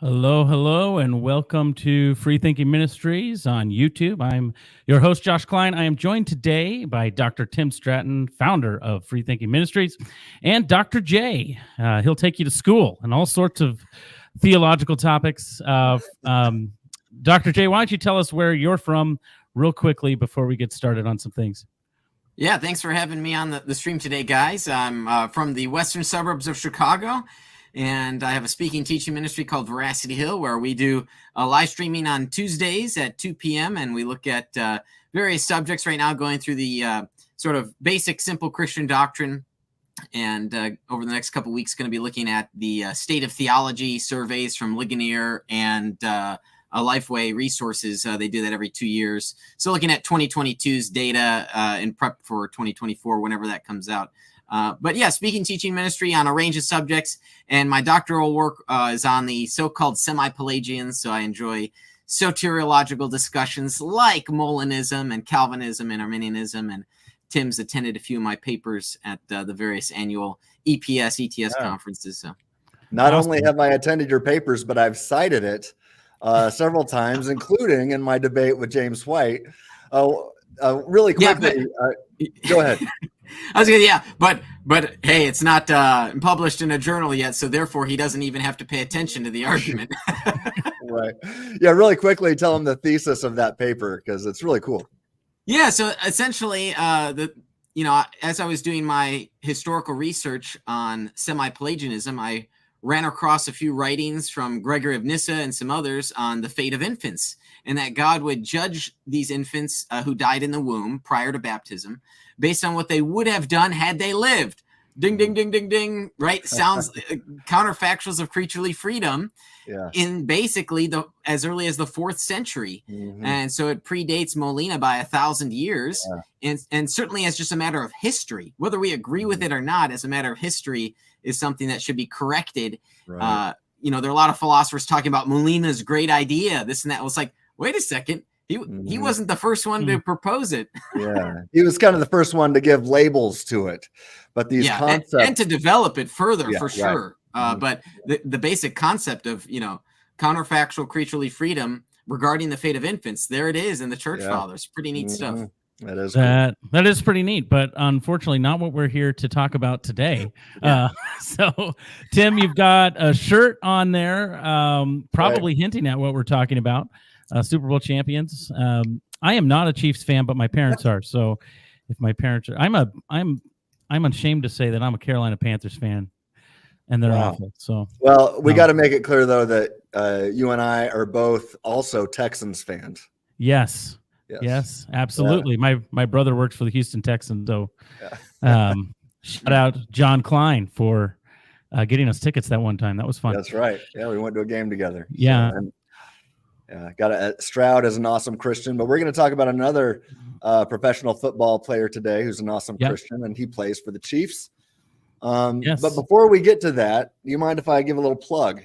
Hello, hello, and welcome to Free Thinking Ministries on YouTube. I'm your host, Josh Klein. I am joined today by Dr. Tim Stratton, founder of Free Thinking Ministries, and Dr. J. He'll take you to school and all sorts of theological topics. Dr. J, why don't you tell us where you're from real quickly before we get started on some things? Yeah, thanks for having me on the stream today, guys. I'm from the western suburbs of Chicago, and I have a speaking teaching ministry called Veracity Hill, where we do live streaming on Tuesdays at 2 p.m., and we look at various subjects right now, going through the sort of basic, simple Christian doctrine. And over the next couple of weeks, going to be looking at the state of theology surveys from Ligonier and Lifeway Resources. They do that every 2 years. So looking at 2022's data in prep for 2024, whenever that comes out. But yeah, speaking, teaching ministry on a range of subjects. And my doctoral work is on the so-called semi-Pelagians. So I enjoy soteriological discussions like Molinism and Calvinism and Arminianism. And Tim's attended a few of my papers at the various annual EPS, ETS conferences. So not only have I attended your papers, but I've cited it several times, including in my debate with James White. Really quickly, go ahead. I was gonna, but hey, it's not published in a journal yet, so therefore he doesn't even have to pay attention to the argument. Right. Yeah, really quickly, tell him the thesis of that paper, because it's really cool. Yeah, so essentially, as I was doing my historical research on semi-Pelagianism, I ran across a few writings from Gregory of Nyssa and some others on the fate of infants, and that God would judge these infants who died in the womb prior to baptism based on what they would have done had they lived. Ding, ding, ding, ding, ding, right? Sounds counterfactuals of creaturely freedom in basically as early as the 4th century. Mm-hmm. And so it predates Molina by 1,000 years. Yeah. And certainly as just a matter of history, whether we agree with it or not, as a matter of history is something that should be corrected. Right. There are a lot of philosophers talking about Molina's great idea, this and that. It was like, wait a second. He wasn't the first one to propose it. Yeah, he was kind of the first one to give labels to it, but these concepts and to develop it further for sure. Right. But the basic concept of counterfactual creaturely freedom regarding the fate of infants, there it is in the Church Fathers. Pretty neat stuff. That is that is pretty neat, but unfortunately not what we're here to talk about today. So Tim, you've got a shirt on there, probably hinting at what we're talking about. Super Bowl champions. I am not a Chiefs fan, but my parents are. So if my parents are, I'm ashamed to say that I'm a Carolina Panthers fan, and they're awful. So we got to make it clear though that you and I are both also Texans fans. Yes, absolutely. Yeah. My brother works for the Houston Texans, so shout out John Klein for getting us tickets that one time. That was fun. That's right. Yeah, we went to a game together. Yeah. So, Stroud is an awesome Christian, but we're going to talk about another professional football player today who's an awesome Christian, and he plays for the Chiefs. But before we get to that, do you mind if I give a little plug?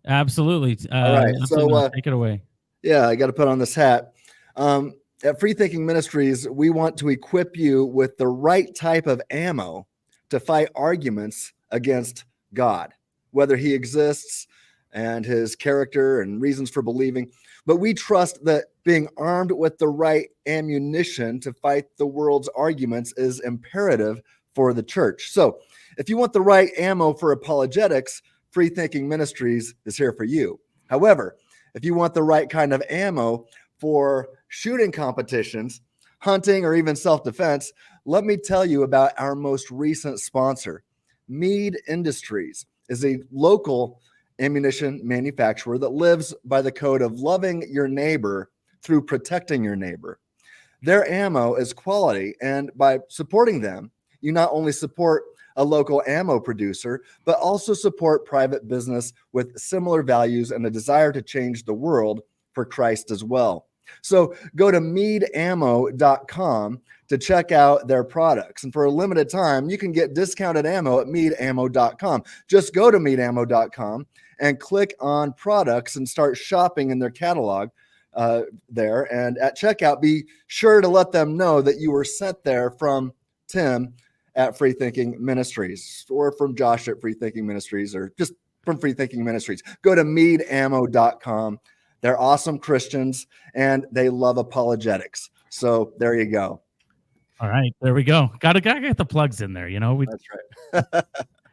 Absolutely. All right. So take it away. Yeah, I got to put on this hat. At Free Thinking Ministries, we want to equip you with the right type of ammo to fight arguments against God, whether he exists and his character and reasons for believing. But we trust that being armed with the right ammunition to fight the world's arguments is imperative for the church. So if you want the right ammo for apologetics, Free Thinking Ministries is here for you. However, if you want the right kind of ammo for shooting competitions, hunting, or even self-defense, let me tell you about our most recent sponsor. Mead Industries is a local ammunition manufacturer that lives by the code of loving your neighbor through protecting your neighbor. Their ammo is quality, and by supporting them, you not only support a local ammo producer, but also support private business with similar values and a desire to change the world for Christ as well. So go to meadammo.com to check out their products. And for a limited time, you can get discounted ammo at meadammo.com. Just go to meadammo.com and click on products and start shopping in their catalog there. And at checkout, be sure to let them know that you were sent there from Tim at Free Thinking Ministries or from Josh at Free Thinking Ministries, or just from Free Thinking Ministries. Go to meadammo.com. They're awesome Christians and they love apologetics. So there you go. All right, there we go. Gotta get the plugs in there. That's right.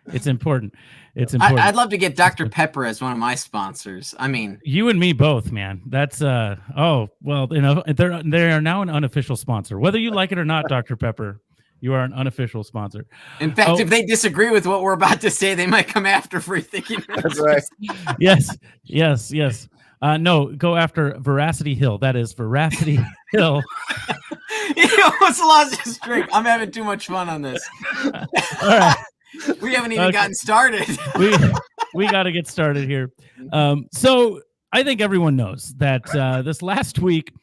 It's important. It's important. I'd love to get Dr. Pepper as one of my sponsors. I mean, you and me both, man. That's oh well, they are now an unofficial sponsor. Whether you like it or not, Dr. Pepper, you are an unofficial sponsor. In fact, if they disagree with what we're about to say, they might come after Free Thinking. That's right. Yes. No, go after Veracity Hill. That is Veracity Hill. What's the last drink? I'm having too much fun on this. All right. We haven't even gotten started. we got to get started here. So I think everyone knows that this last week,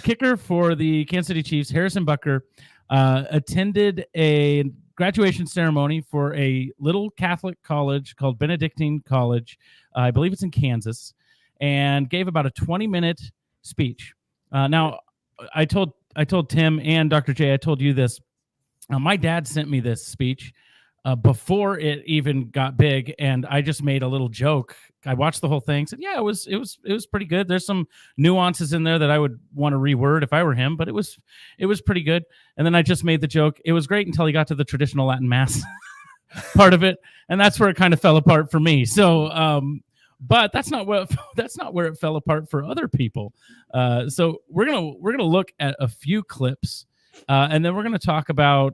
kicker for the Kansas City Chiefs, Harrison Butker, attended a graduation ceremony for a little Catholic college called Benedictine College. I believe it's in Kansas, and gave about a 20-minute speech. Now, I told Tim and Dr. J, I told you this. My dad sent me this speech before it even got big, and I just made a little joke. I watched the whole thing, said, "Yeah, it was pretty good. There's some nuances in there that I would want to reword if I were him, but it was pretty good." And then I just made the joke. It was great until he got to the traditional Latin Mass part of it, and that's where it kind of fell apart for me. So, but that's not where it fell apart for other people. So we're gonna look at a few clips, and then we're gonna talk about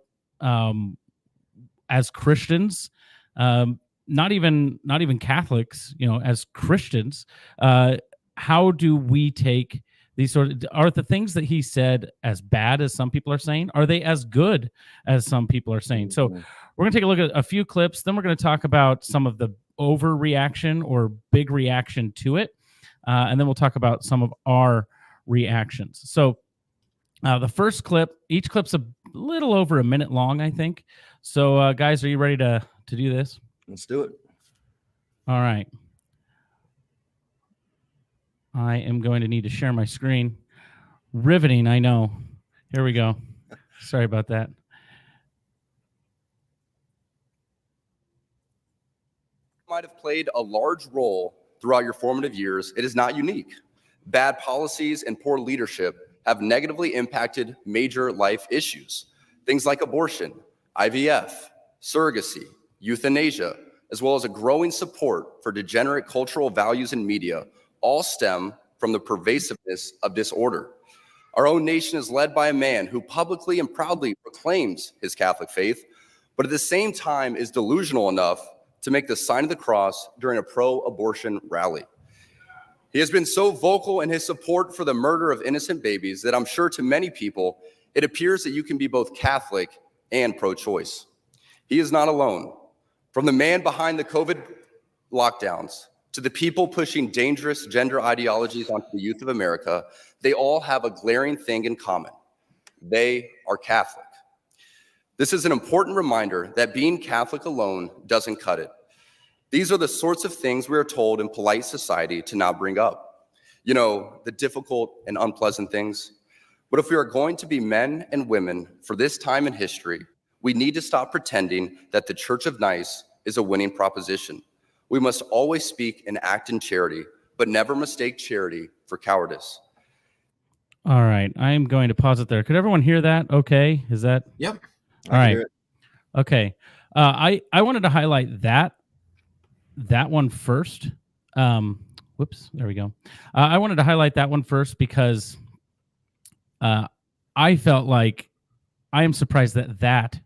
as Christians, not even Catholics, as Christians, how do we take these are the things that he said as bad as some people are saying? Are they as good as some people are saying? So we're gonna take a look at a few clips. Then we're gonna talk about some of the overreaction or big reaction to it, and then we'll talk about some of our reactions. So the first clip, each clip's a little over a minute long, I think. So guys, are you ready to do this? Let's do it. All right. I am going to need to share my screen. Riveting, I know. Here we go. Sorry about that. Might have played a large role throughout your formative years, it is not unique. Bad policies and poor leadership have negatively impacted major life issues. Things like abortion, IVF, surrogacy, euthanasia, as well as a growing support for degenerate cultural values in media, all stem from the pervasiveness of disorder. Our own nation is led by a man who publicly and proudly proclaims his Catholic faith, but at the same time is delusional enough to make the sign of the cross during a pro-abortion rally. He has been so vocal in his support for the murder of innocent babies that I'm sure to many people, it appears that you can be both Catholic and pro-choice. He is not alone. From the man behind the COVID lockdowns to the people pushing dangerous gender ideologies onto the youth of America, they all have a glaring thing in common. They are Catholic. This is an important reminder that being Catholic alone doesn't cut it. These are the sorts of things we are told in polite society to not bring up. The difficult and unpleasant things. But if we are going to be men and women for this time in history, we need to stop pretending that the Church of Nice is a winning proposition. We must always speak and act in charity, but never mistake charity for cowardice. All right. I am going to pause it there. Could everyone hear that? Okay. Is that? Yep. All right. Okay. I wanted to highlight that one first. Whoops. There we go. I wanted to highlight that one first because I felt like I am surprised that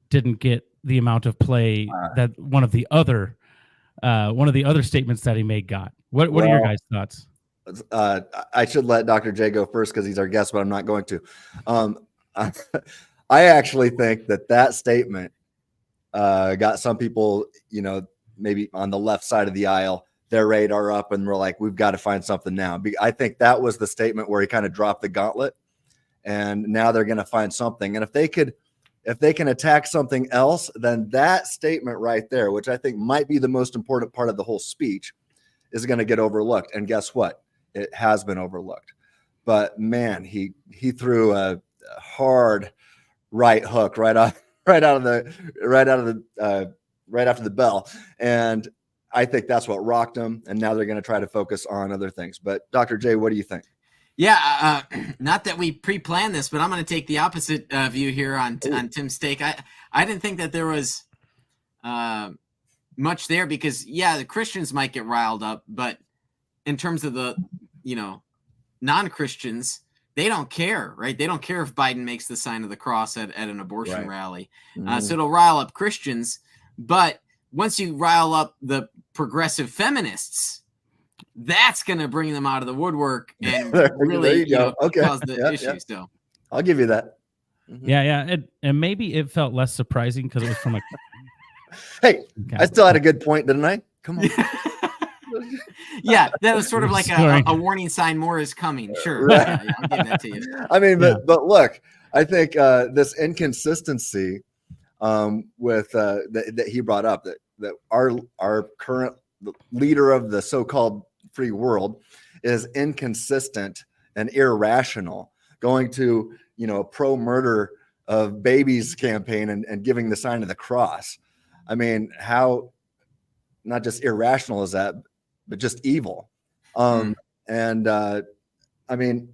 didn't get the amount of play that one of the other statements that he made got. What are your guys' thoughts? I should let Dr. J go first because he's our guest, but I'm not going to. I actually think that statement got some people, maybe on the left side of the aisle, their radar up, and we're like, we've got to find something now. I think that was the statement where he kind of dropped the gauntlet, and now they're going to find something. And if they can attack something else, then that statement right there, which I think might be the most important part of the whole speech, is going to get overlooked. And guess what? It has been overlooked. But man, he threw a hard right hook right after the bell. And I think that's what rocked them, and now they're going to try to focus on other things. But Dr. J, what do you think? Yeah, not that we pre-planned this, but I'm going to take the opposite view here on Tim's take. I didn't think that there was much there because, yeah, the Christians might get riled up, but in terms of the, non-Christians, they don't care, right? They don't care if Biden makes the sign of the cross at an abortion rally. So it'll rile up Christians, but once you rile up the progressive feminists, that's going to bring them out of the woodwork and really cause the issue. Yeah. So I'll give you that. Yeah. And maybe it felt less surprising because it was from a. Hey, I still had a good point, didn't I? Come on. Yeah, that was sort of like a warning sign. More is coming. Sure. Right. Yeah, I'll give that to you. I mean, but look, I think this inconsistency with that he brought up that our current leader of the so-called free world is inconsistent and irrational, going to a pro-murder of babies campaign and giving the sign of the cross. I mean, how not just irrational is that, but just evil. And I mean,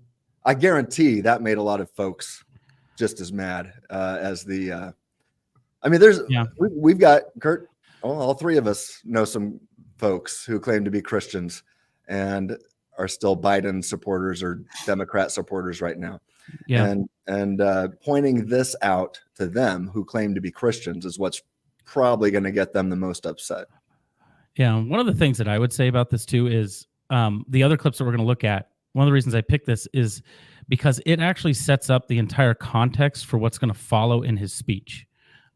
I guarantee that made a lot of folks just as mad as the. I mean, we've got Kurt. All three of us know some folks who claim to be Christians and are still Biden supporters or Democrat supporters right now. Yeah. And pointing this out to them who claim to be Christians is what's probably going to get them the most upset. Yeah. One of the things that I would say about this too is the other clips that we're going to look at. One of the reasons I picked this is because it actually sets up the entire context for what's going to follow in his speech.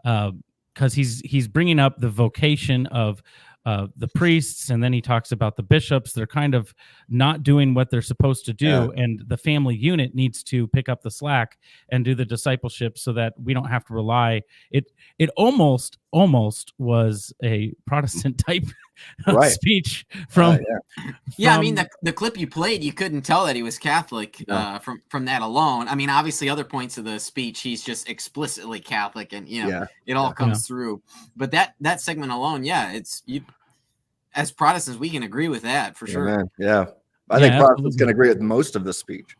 Because he's bringing up the vocation of the priests, and then he talks about the bishops. They're kind of not doing what they're supposed to do, and the family unit needs to pick up the slack and do the discipleship so that we don't have to rely. It almost was a Protestant type speech from. I mean, the clip you played, you couldn't tell that he was Catholic from that alone. I mean, obviously, other points of the speech, he's just explicitly Catholic, and it all comes through. But that segment alone, as Protestants, we can agree with that for sure. Amen. Yeah, I think Protestants can agree with most of the speech.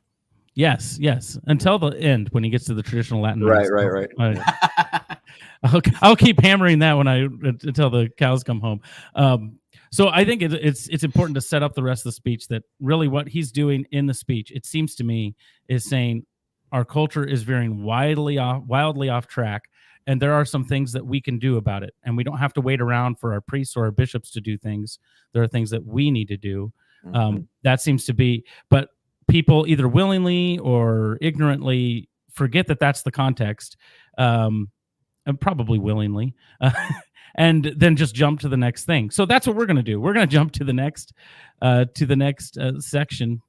Yes, until the end when he gets to the traditional Latin. Right. I'll keep hammering that until the cows come home. So I think it's important to set up the rest of the speech that really what he's doing in the speech, it seems to me, is saying our culture is veering wildly off track, and there are some things that we can do about it, and we don't have to wait around for our priests or our bishops to do things. There are things that we need to do. That seems to be, but people either willingly or ignorantly forget that that's the context, and probably willingly, and then just jump to the next thing. So that's what we're going to do. We're going to jump to the next section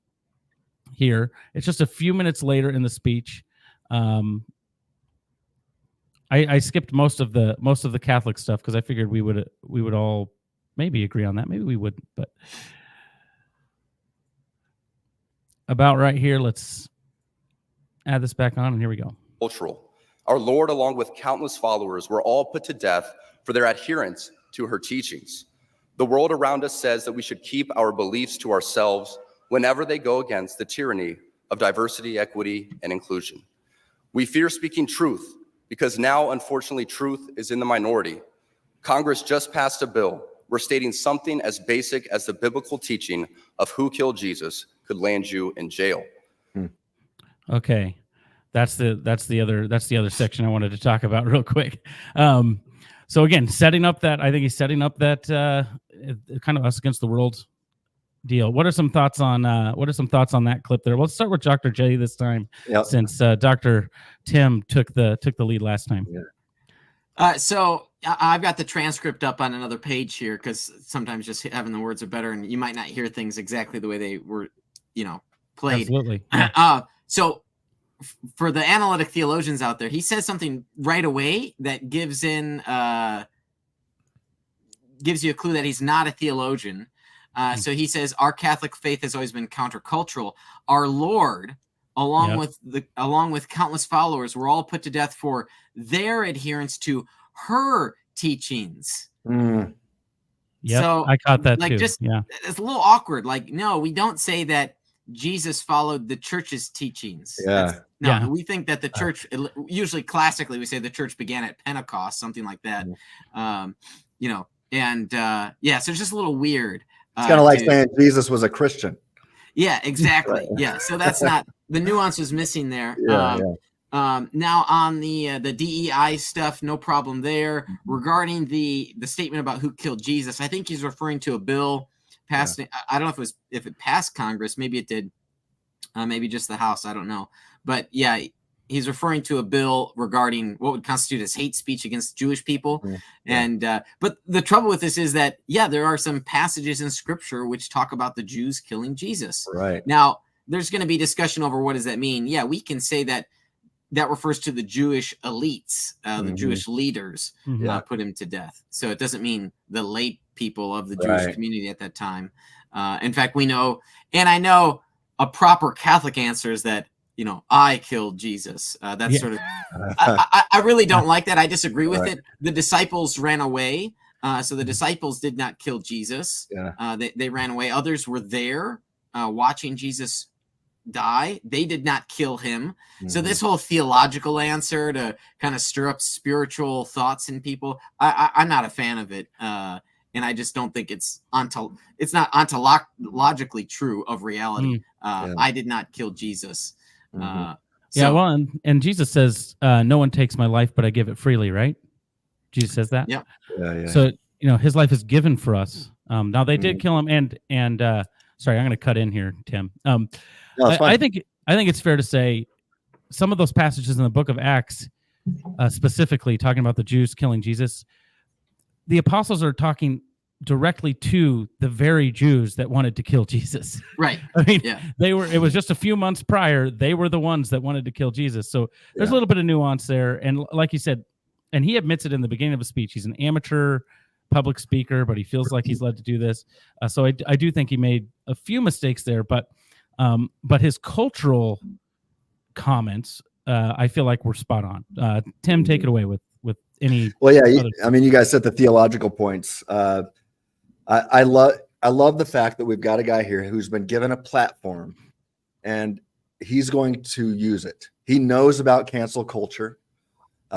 here. It's just a few minutes later in the speech. I skipped most of the Catholic stuff because I figured we would all maybe agree on that. Maybe we wouldn't, but about right here, let's add this back on, and here we go. Cultural. Our Lord, along with countless followers, were all put to death for their adherence to her teachings. The world around us says that we should keep our beliefs to ourselves whenever they go against the tyranny of diversity, equity, and inclusion. We fear speaking truth because now, unfortunately, truth is in the minority. Congress just passed a bill where stating something as basic as the biblical teaching of who killed Jesus could land you in jail. Okay. That's the other section I wanted to talk about real quick. So again, I think he's setting up that kind of us against the world deal. What are some thoughts on that clip there? Let's start with Dr. J this time, since Dr. Tim took the lead last time. So I've got the transcript up on another page here because sometimes just having the words are better, and you might not hear things exactly the way they were, played. Absolutely. So for the analytic theologians out there, he says something right away that gives you a clue that he's not a theologian. So he says, our Catholic faith has always been countercultural. Our Lord, along with countless followers, were all put to death for their adherence to her teachings. Yeah, So I caught that like too. just Yeah, it's a little awkward. Like, no, we don't say that Jesus followed the church's teachings. Yeah. Yeah. We think that the church, usually classically we say the church began at Pentecost, something like that. You know, and so it's just a little weird. It's kind of like saying Jesus was a Christian. Yeah, exactly. Yeah, so that's not, the nuance is missing there. Now on the DEI stuff, no problem there. Regarding the statement about who killed Jesus, I think he's referring to a bill passed. I don't know if it passed Congress. Maybe it did. Maybe just the House. I don't know. But yeah, he's referring to a bill regarding what would constitute as hate speech against Jewish people. And but the trouble with this is that there are some passages in Scripture which talk about the Jews killing Jesus. Right. Now there's going to be discussion over what does that mean. Yeah, we can say that refers to the Jewish elites, the Jewish leaders put him to death. So it doesn't mean the lay people of the Jewish community at that time. In fact, we know, and I know a proper Catholic answer is that, I killed Jesus. That's sort of, I really don't like that. I disagree with it. The disciples ran away. So the disciples did not kill Jesus. They ran away. Others were there watching Jesus die. They did not kill him. So this whole theological answer to kind of stir up spiritual thoughts in people, I'm not a fan of it. And I just don't think it's not ontologically true of reality. I did not kill Jesus. Well, and Jesus says, no one takes my life, but I give it freely, right? Jesus says that. Yeah. So, his life is given for us. Now they did kill him, and sorry, I'm going to cut in here, Tim. I think it's fair to say some of those passages in the book of Acts, specifically talking about the Jews killing Jesus, the apostles are talking directly to the very Jews that wanted to kill Jesus. Right. I mean, it was just a few months prior, they were the ones that wanted to kill Jesus. So there's a little bit of nuance there. And like you said, and he admits it in the beginning of his speech, he's an amateur public speaker, but he feels like he's led to do this. So I do think he made a few mistakes there, but his cultural comments, I feel like were spot on. Tim, take it away with any. Well, you guys set the theological points. I love the fact that we've got a guy here who's been given a platform, and he's going to use it. He knows about cancel culture.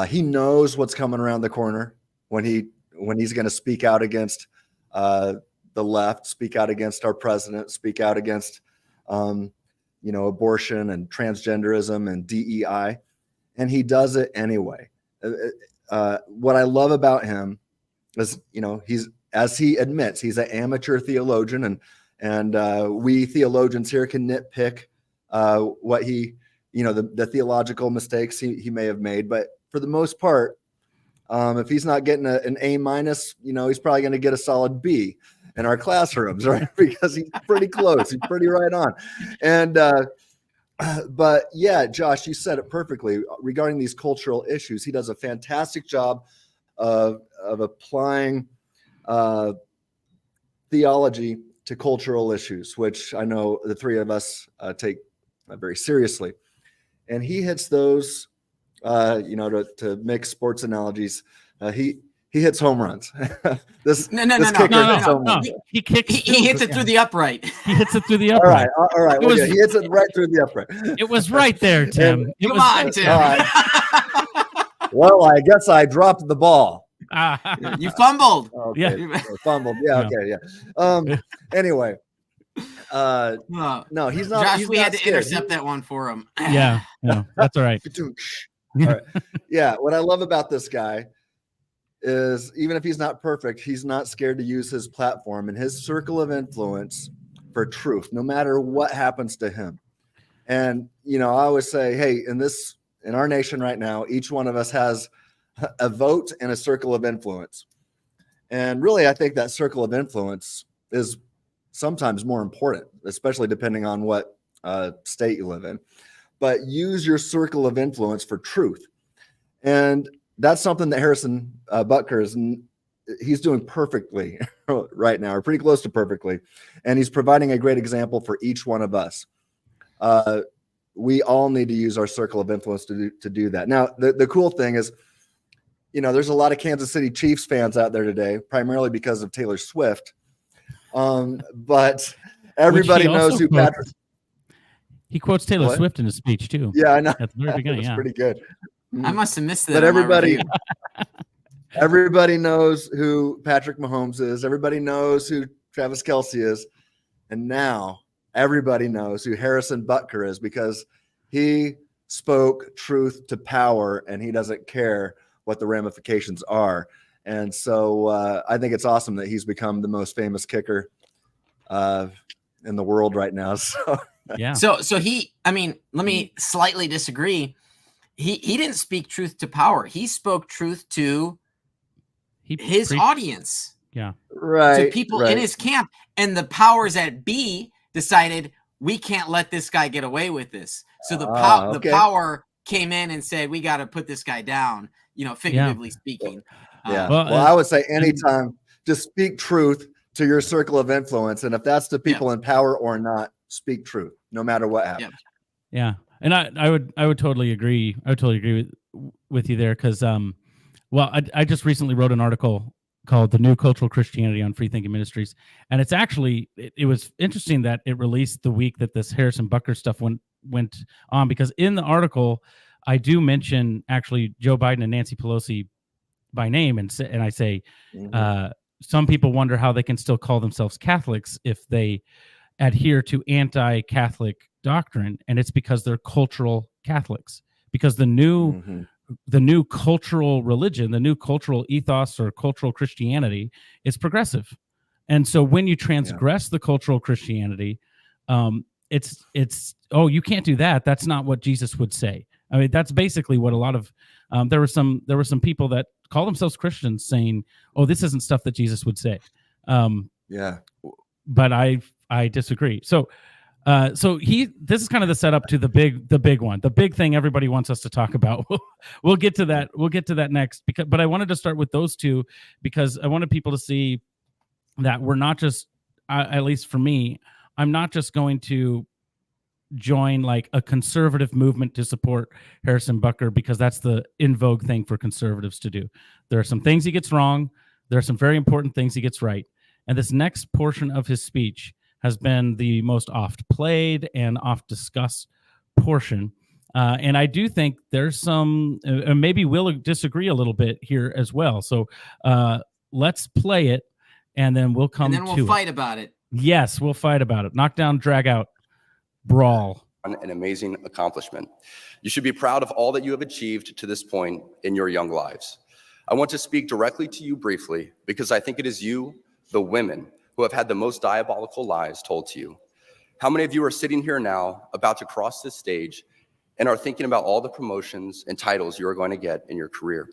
He knows what's coming around the corner when he's going to speak out against the left, speak out against our president, speak out against abortion and transgenderism and DEI, and he does it anyway. What I love about him is, he's, as he admits, he's an amateur theologian, and we theologians here can nitpick what he, the theological mistakes he may have made, but for the most part, if he's not getting an A-, he's probably going to get a solid B in our classrooms, right? Because he's pretty close. He's pretty right on. And, but yeah, Josh, you said it perfectly regarding these cultural issues. He does a fantastic job of applying theology to cultural issues, which I know the three of us take very seriously. And he hits those, to mix sports analogies, he hits home runs. No. He kicks. He hits it through the upright. He hits it through the upright. All right. Well, he hits it right through the upright. It was right there, Tim. Come on, Tim. Well, I guess I dropped the ball. You fumbled. Okay. Fumbled. Yeah. Okay. Yeah. Anyway. No, he's not. Josh, we had to intercept that one for him. Yeah. No, that's all right. All right. Yeah. What I love about this guy is, even if he's not perfect, he's not scared to use his platform and his circle of influence for truth, no matter what happens to him. And, I always say, hey, in our nation right now, each one of us has a vote and a circle of influence. And really, I think that circle of influence is sometimes more important, especially depending on what state you live in. But use your circle of influence for truth. And that's something that Harrison Butker he's doing perfectly right now, or pretty close to perfectly. And he's providing a great example for each one of us. We all need to use our circle of influence to do that. Now, the cool thing is, there's a lot of Kansas City Chiefs fans out there today, primarily because of Taylor Swift. But everybody knows who Patrick. He quotes Taylor Swift in his speech too. Yeah, I know. At the very beginning, That's pretty good. I must have missed that. But everybody knows who Patrick Mahomes is. Everybody knows who Travis Kelce is. And now everybody knows who Harrison Butker is, because he spoke truth to power and he doesn't care what the ramifications are. And so I think it's awesome that he's become the most famous kicker in the world right now. So yeah. So let me slightly disagree. He didn't speak truth to power. He spoke truth to his audience. Yeah. Right. To people in his camp. And the powers that be decided, we can't let this guy get away with this. So the power came in and said, we got to put this guy down, figuratively speaking. Yeah. Well, I would say anytime, just speak truth to your circle of influence. And if that's the people in power or not, speak truth, no matter what happens. Yeah. And I would totally agree. I would totally agree with you there. Cause, I just recently wrote an article called The New Cultural Christianity on Free Thinking Ministries. And it's actually, it was interesting that it released the week that this Harrison Butker stuff went on, because in the article, I do mention actually Joe Biden and Nancy Pelosi by name. And I say, some people wonder how they can still call themselves Catholics if they adhere to anti-Catholic doctrine. And it's because they're cultural Catholics, because the new cultural religion, the new cultural ethos or cultural Christianity is progressive. And so when you transgress the cultural Christianity, it's you can't do that. That's not what Jesus would say. I mean, that's basically what a lot of there were some people that call themselves Christians saying, "Oh, this isn't stuff that Jesus would say." But I disagree. So this is kind of the setup to the big one, the big thing everybody wants us to talk about. We'll get to that. We'll get to that next, but I wanted to start with those two because I wanted people to see that we're not just, at least for me, I'm not just going to join like a conservative movement to support Harrison Butker because that's the in vogue thing for conservatives to do. There are some things he gets wrong. There are some very important things he gets right. And this next portion of his speech has been the most oft played and oft discussed portion. And I do think there's some, maybe we'll disagree a little bit here as well. So let's play it and then we'll come to it. And then we'll fight about it. Yes, we'll fight about it. Knock down, drag out, brawl. An amazing accomplishment. You should be proud of all that you have achieved to this point in your young lives. I want to speak directly to you briefly because I think it is you, the women, who have had the most diabolical lies told to you. How many of you are sitting here now about to cross this stage and are thinking about all the promotions and titles you are going to get in your career?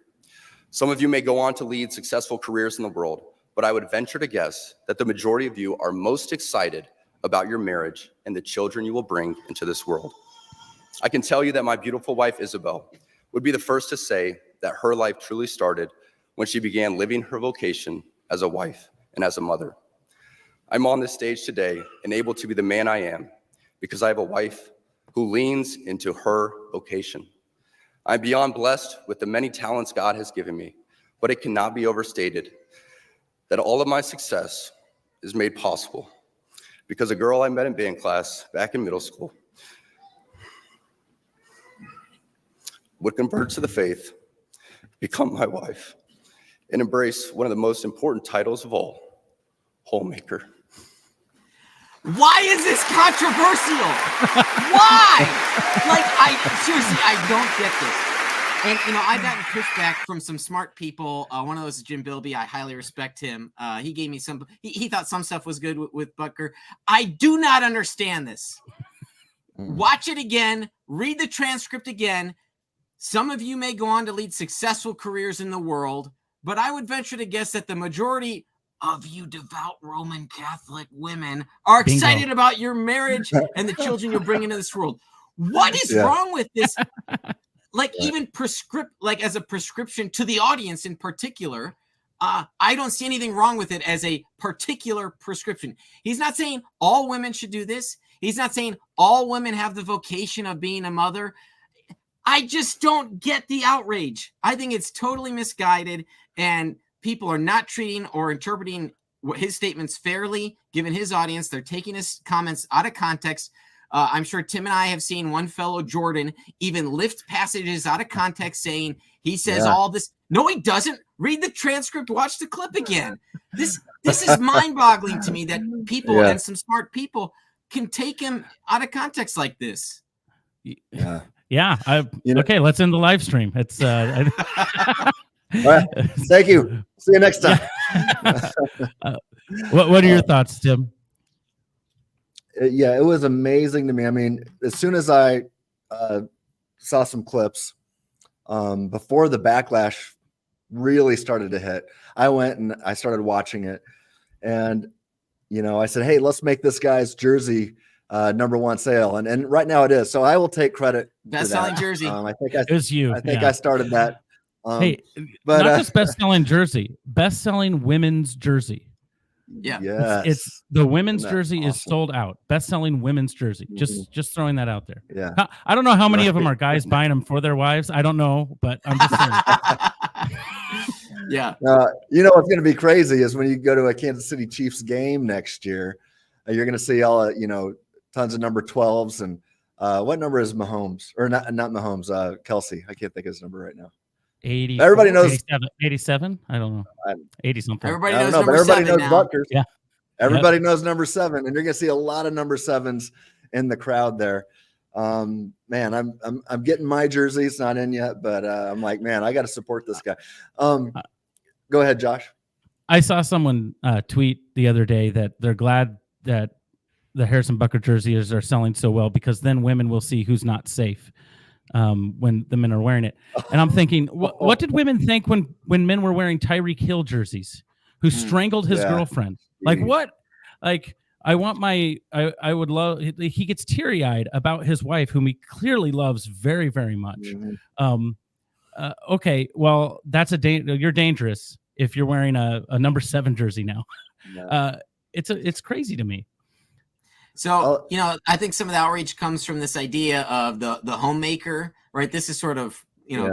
Some of you may go on to lead successful careers in the world, but I would venture to guess that the majority of you are most excited about your marriage and the children you will bring into this world. I can tell you that my beautiful wife, Isabel, would be the first to say that her life truly started when she began living her vocation as a wife and as a mother. I'm on this stage today and able to be the man I am because I have a wife who leans into her vocation. I'm beyond blessed with the many talents God has given me, but it cannot be overstated that all of my success is made possible because a girl I met in band class back in middle school would convert to the faith, become my wife, and embrace one of the most important titles of all, homemaker. Why is this controversial? Why? I don't get this. And, I've gotten pushback from some smart people. One of those is Jim Bilby. I highly respect him. He gave me he thought some stuff was good with Butker. I do not understand this. Watch it again. Read the transcript again. Some of you may go on to lead successful careers in the world, but I would venture to guess that the majority of you devout Roman Catholic women are excited about your marriage and the children you'll bring into this world. What is wrong with this? Even as a prescription to the audience in particular, I don't see anything wrong with it as a particular prescription. He's not saying all women should do this. He's not saying all women have the vocation of being a mother. I just don't get the outrage. I think it's totally misguided, and people are not treating or interpreting his statements fairly, given his audience. They're taking his comments out of context. I'm sure Tim and I have seen one fellow Jordan even lift passages out of context, saying he says all this. No, he doesn't. Read the transcript. Watch the clip again. This is mind-boggling to me that people and some smart people can take him out of context like this. Yeah. Okay, let's end the live stream. It's all right. Thank you. See you next time. What are your thoughts, Tim? Yeah, it was amazing to me. I mean, as soon as I saw some clips before the backlash really started to hit, I went and I started watching it, and I said, hey, let's make this guy's jersey #1 sale, and right now it is. So I will take credit. Best-selling jersey. I think it was you. I think I started that. Hey, but not just best-selling jersey, best-selling women's jersey. Yeah, yes. It's the women's jersey is sold out. Best-selling women's jersey. Just throwing that out there. Yeah. I don't know how many of them are guys buying them for their wives. I don't know, but I'm just saying. Yeah. What's going to be crazy is when you go to a Kansas City Chiefs game next year, you're going to see all tons of number 12s, and what number is Mahomes, or not Mahomes? Kelsey. I can't think of his number right now. 80. Everybody knows 87. I don't know. 80 something. Everybody knows number everybody 7 knows now. Butker. Yeah. Everybody knows number 7, and you're going to see a lot of number 7s in the crowd there. Man, I'm getting my jersey. It's not in yet, but I'm like, man, I got to support this guy. Go ahead, Josh. I saw someone tweet the other day that they're glad that the Harrison Butker jerseys are selling so well, because then women will see who's not safe when the men are wearing it. And I'm thinking, what did women think when men were wearing Tyreek Hill jerseys, who strangled his girlfriend? Like what? Like I would love. He gets teary-eyed about his wife, whom he clearly loves very, very much. Okay, well, that's you're dangerous if you're wearing a number 7 jersey now. It's crazy to me. So, I think some of the outrage comes from this idea of the homemaker, right? This is sort of,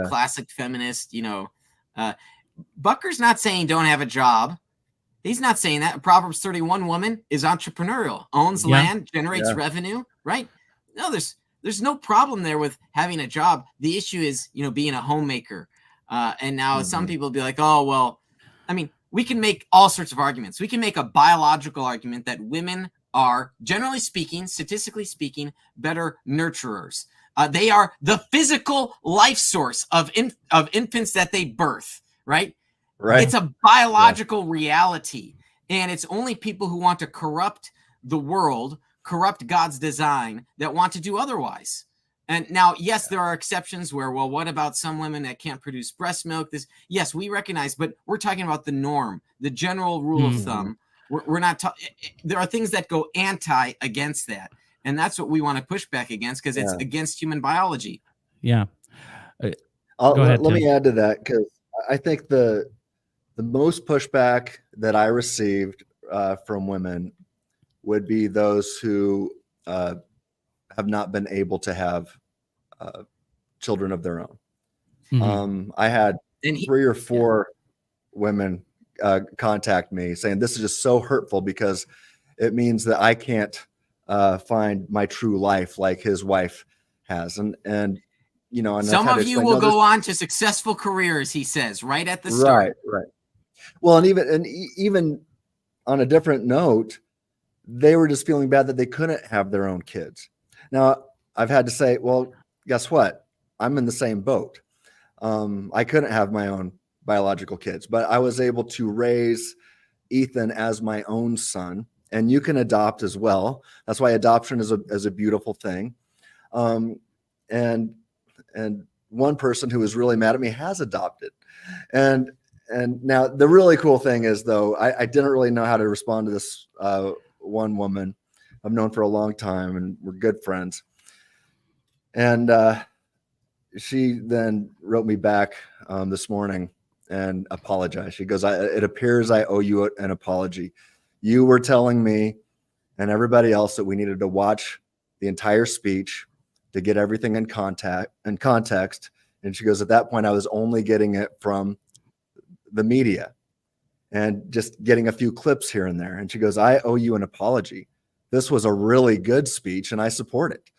classic feminist, Butker's not saying don't have a job. He's not saying that. Proverbs 31 woman is entrepreneurial, owns land, generates revenue, right? No, there's no problem there with having a job. The issue is, being a homemaker. And now some people be like, oh, well, I mean, we can make all sorts of arguments. We can make a biological argument that women are, generally speaking, statistically speaking, better nurturers. They are the physical life source of infants that they birth, right? Right. It's a biological reality. And it's only people who want to corrupt the world, corrupt God's design, that want to do otherwise. And now, yes, there are exceptions where, well, what about some women that can't produce breast milk? Yes, we recognize, but we're talking about the norm, the general rule of thumb. We're not there are things that go against that. And that's what we want to push back against, because it's against human biology. Yeah. Go ahead, let me add to that, because I think the most pushback that I received from women would be those who have not been able to have children of their own. I had 3 or 4 women contact me saying, this is just so hurtful because it means that I can't find my true life like his wife has. And some of you will go on to successful careers, he says, right at the start. Right. Well, and even on a different note, they were just feeling bad that they couldn't have their own kids. Now, I've had to say, well, guess what? I'm in the same boat. I couldn't have my own biological kids, but I was able to raise Ethan as my own son, and you can adopt as well. That's why adoption is a beautiful thing. And one person who was really mad at me has adopted. And now the really cool thing is, though, I didn't really know how to respond to this one woman I've known for a long time, and we're good friends. And she then wrote me back this morning and apologized. She goes, it appears I owe you an apology. You were telling me and everybody else that we needed to watch the entire speech to get everything in context. And she goes, at that point, I was only getting it from the media and just getting a few clips here and there. And she goes, I owe you an apology. This was a really good speech and I support it.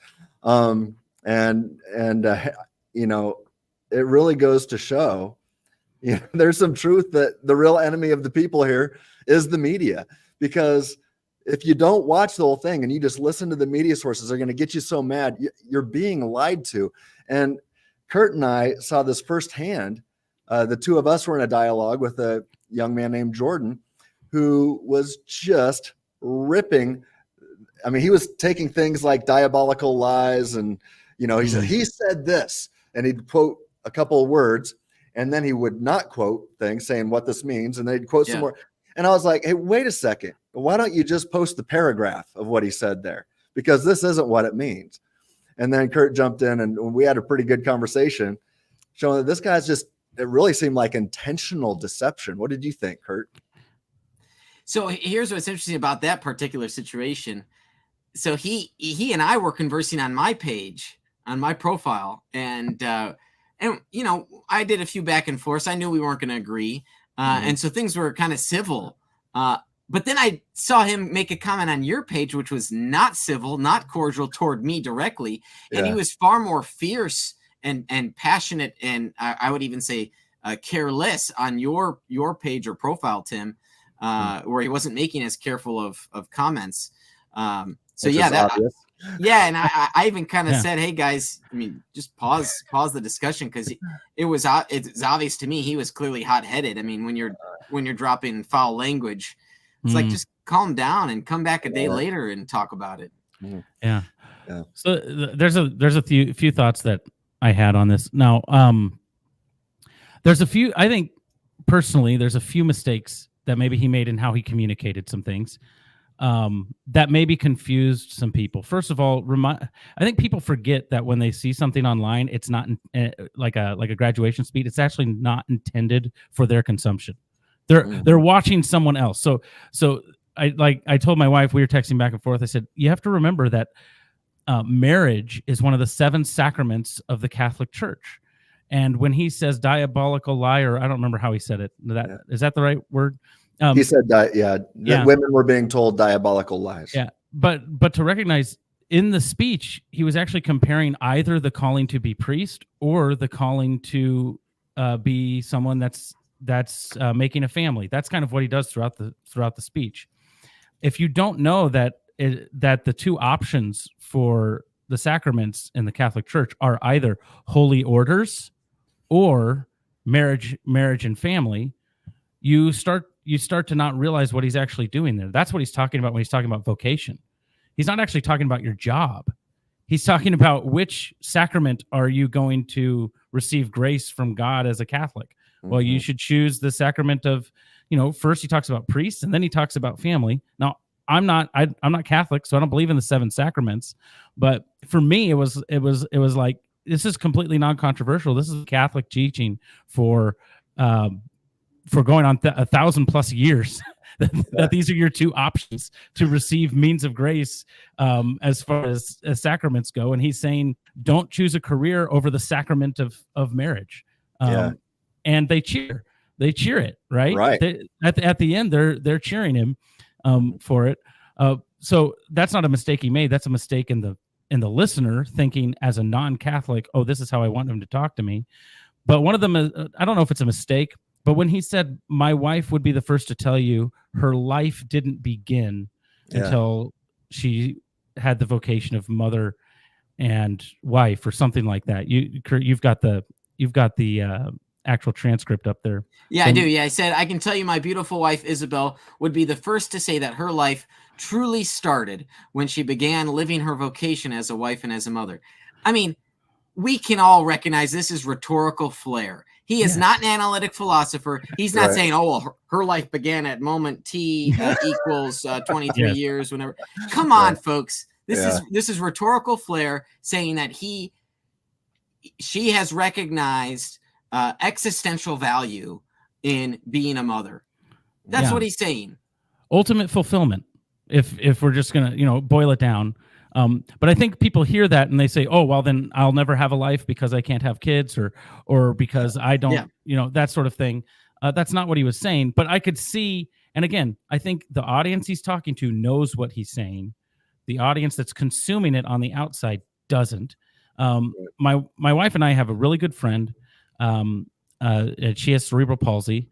You know, it really goes to show, you know, there's some truth that the real enemy of the people here is the media, because if you don't watch the whole thing and you just listen to the media sources, they're going to get you so mad. You're being lied to. And Kurt and I saw this firsthand. The two of us were in a dialogue with a young man named Jordan who was just ripping. I mean, he was taking things like diabolical lies and, you know, he said this, and he'd quote a couple of words, and then he would not quote things saying what this means, and they'd quote some more. And I was like, hey, wait a second. Why don't you just post the paragraph of what he said there? Because this isn't what it means. And then Kurt jumped in and we had a pretty good conversation showing that this guy's just, it really seemed like intentional deception. What did you think, Kurt? So here's what's interesting about that particular situation. So he and I were conversing on my page, on my profile, and you know, I did a few back and forths. I knew we weren't going to agree. And so things were kind of civil. But then I saw him make a comment on your page, which was not civil, not cordial toward me directly. And he was far more fierce and passionate. And I would even say careless on your page or profile, Tim, where he wasn't making as careful of comments. So yeah, and I even kind of said, hey guys, I mean, just pause the discussion, because it's obvious to me he was clearly hot-headed. I mean, when you're dropping foul language, it's like, just calm down and come back a day later and talk about it. Yeah. So there's a few thoughts that I had on this. Now, there's a few. I think personally, there's a few mistakes that maybe he made in how he communicated some things. That maybe confused some people. First of all, I think people forget that when they see something online, it's not like a graduation speech. It's actually not intended for their consumption. They're watching someone else. So I told my wife, we were texting back and forth. I said, you have to remember that marriage is one of the 7 sacraments of the Catholic Church. And when he says diabolical liar, I don't remember how he said it. Is that the right word? He said, women were being told diabolical lies. Yeah, but to recognize in the speech, he was actually comparing either the calling to be priest or the calling to be someone that's making a family. That's kind of what he does throughout the speech. If you don't know that the two options for the sacraments in the Catholic Church are either holy orders or marriage and family, you start to not realize what he's actually doing there. That's what he's talking about when he's talking about vocation. He's not actually talking about your job. He's talking about which sacrament are you going to receive grace from God as a Catholic. Well, you should choose the sacrament of, first he talks about priests and then he talks about family. Now, I'm not Catholic, so I don't believe in the 7 sacraments. But for me, it was like, this is completely non-controversial. This is Catholic teaching for going on 1,000+ years that these are your two options to receive means of grace as far as sacraments go. And he's saying, don't choose a career over the sacrament of marriage. And they cheer it, right? Right. At the end, they're cheering him for it. So that's not a mistake he made. That's a mistake in the listener thinking as a non-Catholic, oh, this is how I want him to talk to me. But one of them, I don't know if it's a mistake, but when he said, my wife would be the first to tell you her life didn't begin until she had the vocation of mother and wife or something like that. You've got the actual transcript up there. Yeah, I do. Yeah, I said, I can tell you my beautiful wife, Isabel, would be the first to say that her life truly started when she began living her vocation as a wife and as a mother. I mean, we can all recognize this is rhetorical flair. He is not an analytic philosopher. He's not saying, oh, well, her life began at moment T equals 23 years, whenever. Come on, folks. This is rhetorical flair saying that she has recognized existential value in being a mother. That's what he's saying. Ultimate fulfillment. If we're just gonna boil it down, But I think people hear that and they say, oh, well, then I'll never have a life because I can't have kids or because I don't, that sort of thing. That's not what he was saying. But I could see, and again, I think the audience he's talking to knows what he's saying. The audience that's consuming it on the outside doesn't. My wife and I have a really good friend. She has cerebral palsy,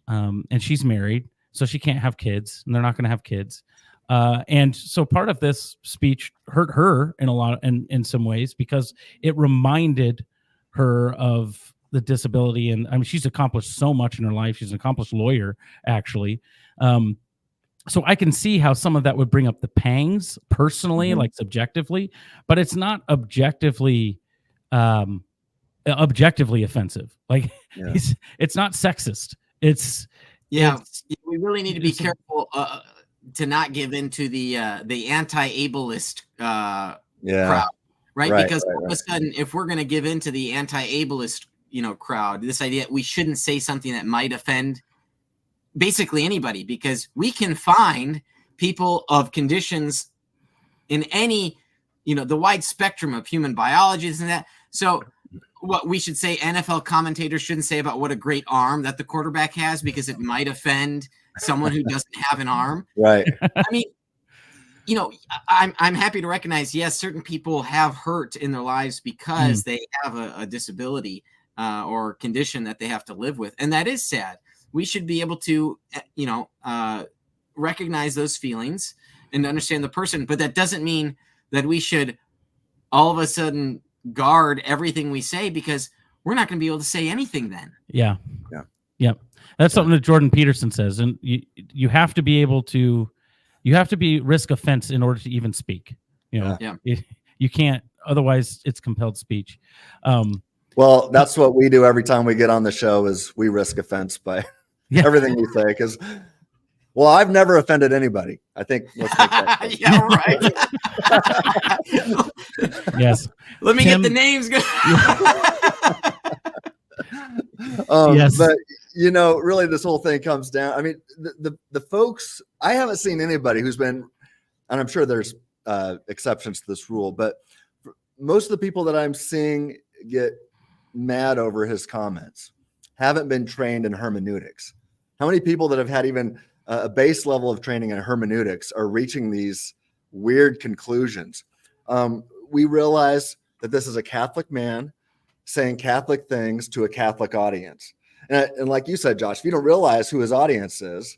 and she's married, so she can't have kids, and they're not going to have kids. And so part of this speech hurt her in some ways because it reminded her of the disability. And I mean, she's accomplished so much in her life. She's an accomplished lawyer, actually. So I can see how some of that would bring up the pangs personally, like subjectively, but it's not objectively offensive. Like it's not sexist. We really need to be careful to not give into the anti-ableist crowd, right? Because all of a sudden, if we're going to give into the anti-ableist crowd, this idea we shouldn't say something that might offend basically anybody, because we can find people of conditions in any, the wide spectrum of human biology and that. So what we should say, NFL commentators shouldn't say about what a great arm that the quarterback has, because it might offend someone who doesn't have an arm. Right. I mean, I'm happy to recognize, yes, certain people have hurt in their lives because they have a disability or condition that they have to live with. And that is sad. We should be able to, recognize those feelings and understand the person. But that doesn't mean that we should all of a sudden guard everything we say, because we're not going to be able to say anything then. Yeah. That's something that Jordan Peterson says. And you have to be able to, risk offense in order to even speak. You can't, otherwise it's compelled speech. Well, that's what we do every time we get on the show is we risk offense by everything we say. Because, well, I've never offended anybody. I think. Let's make that yeah, right. Yes. Let me get the names. Yes. But really, this whole thing comes down. I mean, the folks. I haven't seen anybody who's been, and I'm sure there's exceptions to this rule, but most of the people that I'm seeing get mad over his comments haven't been trained in hermeneutics. How many people that have had even a base level of training in hermeneutics are reaching these weird conclusions? We realize that this is a Catholic man saying Catholic things to a Catholic audience. And like you said, Josh, if you don't realize who his audience is,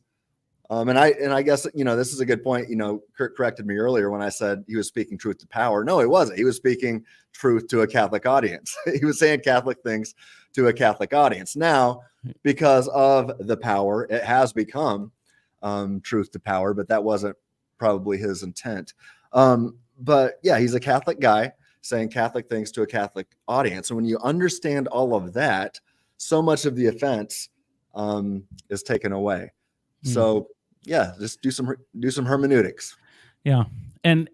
and I guess, this is a good point. Kurt corrected me earlier when I said he was speaking truth to power. No, he wasn't. He was speaking truth to a Catholic audience. He was saying Catholic things to a Catholic audience. Now, because of the power, it has become truth to power, but that wasn't probably his intent. But yeah, he's a Catholic guy saying Catholic things to a Catholic audience. And when you understand all of that, so much of the offense is taken away. So yeah, just do some hermeneutics. Yeah. And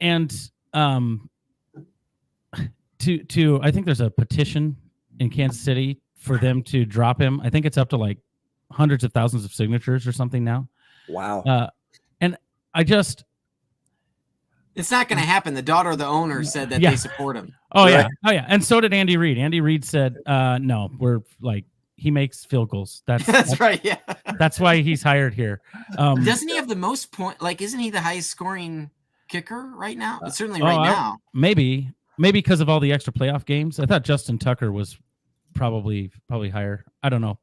to I think there's a petition in Kansas City for them to drop him. I think it's up to like hundreds of thousands of signatures or something now. Wow. And I just, it's not going to happen. The daughter of the owner said that they support him. Oh yeah. And so did Andy Reid. Andy Reid said, no, we're like, he makes field goals. That's right. Yeah. That's why he's hired here. Doesn't he have the most point? Like, isn't he the highest scoring kicker right now? Certainly now. Maybe because of all the extra playoff games. I thought Justin Tucker was probably higher. I don't know.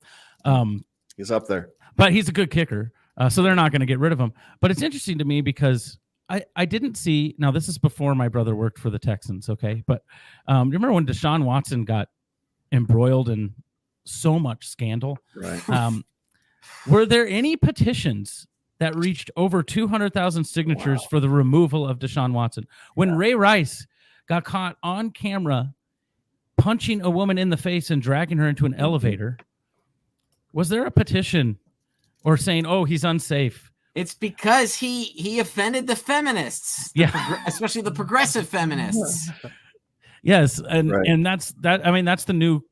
He's up there, but he's a good kicker. So they're not going to get rid of him. But it's interesting to me because I didn't see. Now this is before my brother worked for the Texans. Okay, but remember when Deshaun Watson got embroiled in so much scandal? Right. Were there any petitions that reached over 200,000 signatures for the removal of Deshaun Watson? When Ray Rice got caught on camera punching a woman in the face and dragging her into an elevator, was there a petition or saying, "Oh, he's unsafe"? It's because he offended the feminists, especially the progressive feminists. Yes, and that's that. I mean, that's the new.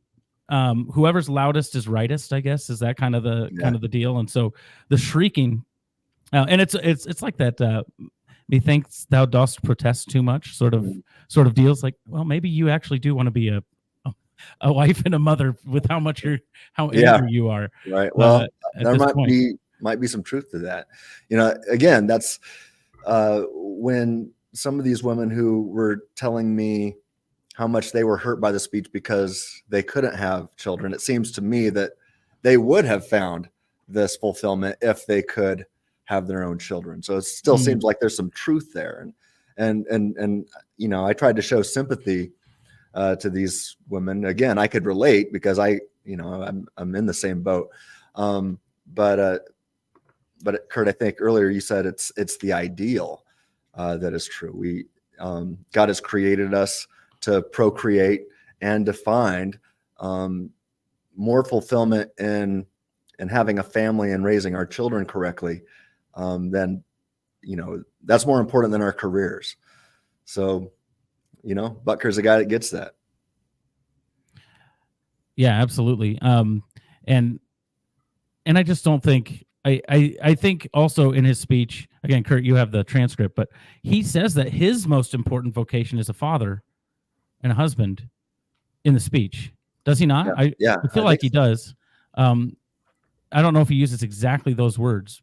Whoever's loudest is rightest, I guess. Is that kind of the deal? And so the shrieking, and it's like that methinks thou dost protest too much sort of deals. Like, well, maybe you actually do want to be a wife and a mother with how angry you are. Right. Well, there point. might be some truth to that. Again, that's when some of these women who were telling me how much they were hurt by the speech because they couldn't have children, it seems to me that they would have found this fulfillment if they could have their own children. So it still seems like there's some truth there. And I tried to show sympathy to these women. Again, I could relate because I'm in the same boat. But Kurt, I think earlier you said it's the ideal that is true. God has created us to procreate and to find more fulfillment in having a family and raising our children correctly. Then, that's more important than our careers. So, Butker's the guy that gets that. Yeah, absolutely. And I just don't think, I think also in his speech, again, Kurt, you have the transcript, but he says that his most important vocation is a father and a husband in the speech. Does he not? I feel like he does. I don't know if he uses exactly those words.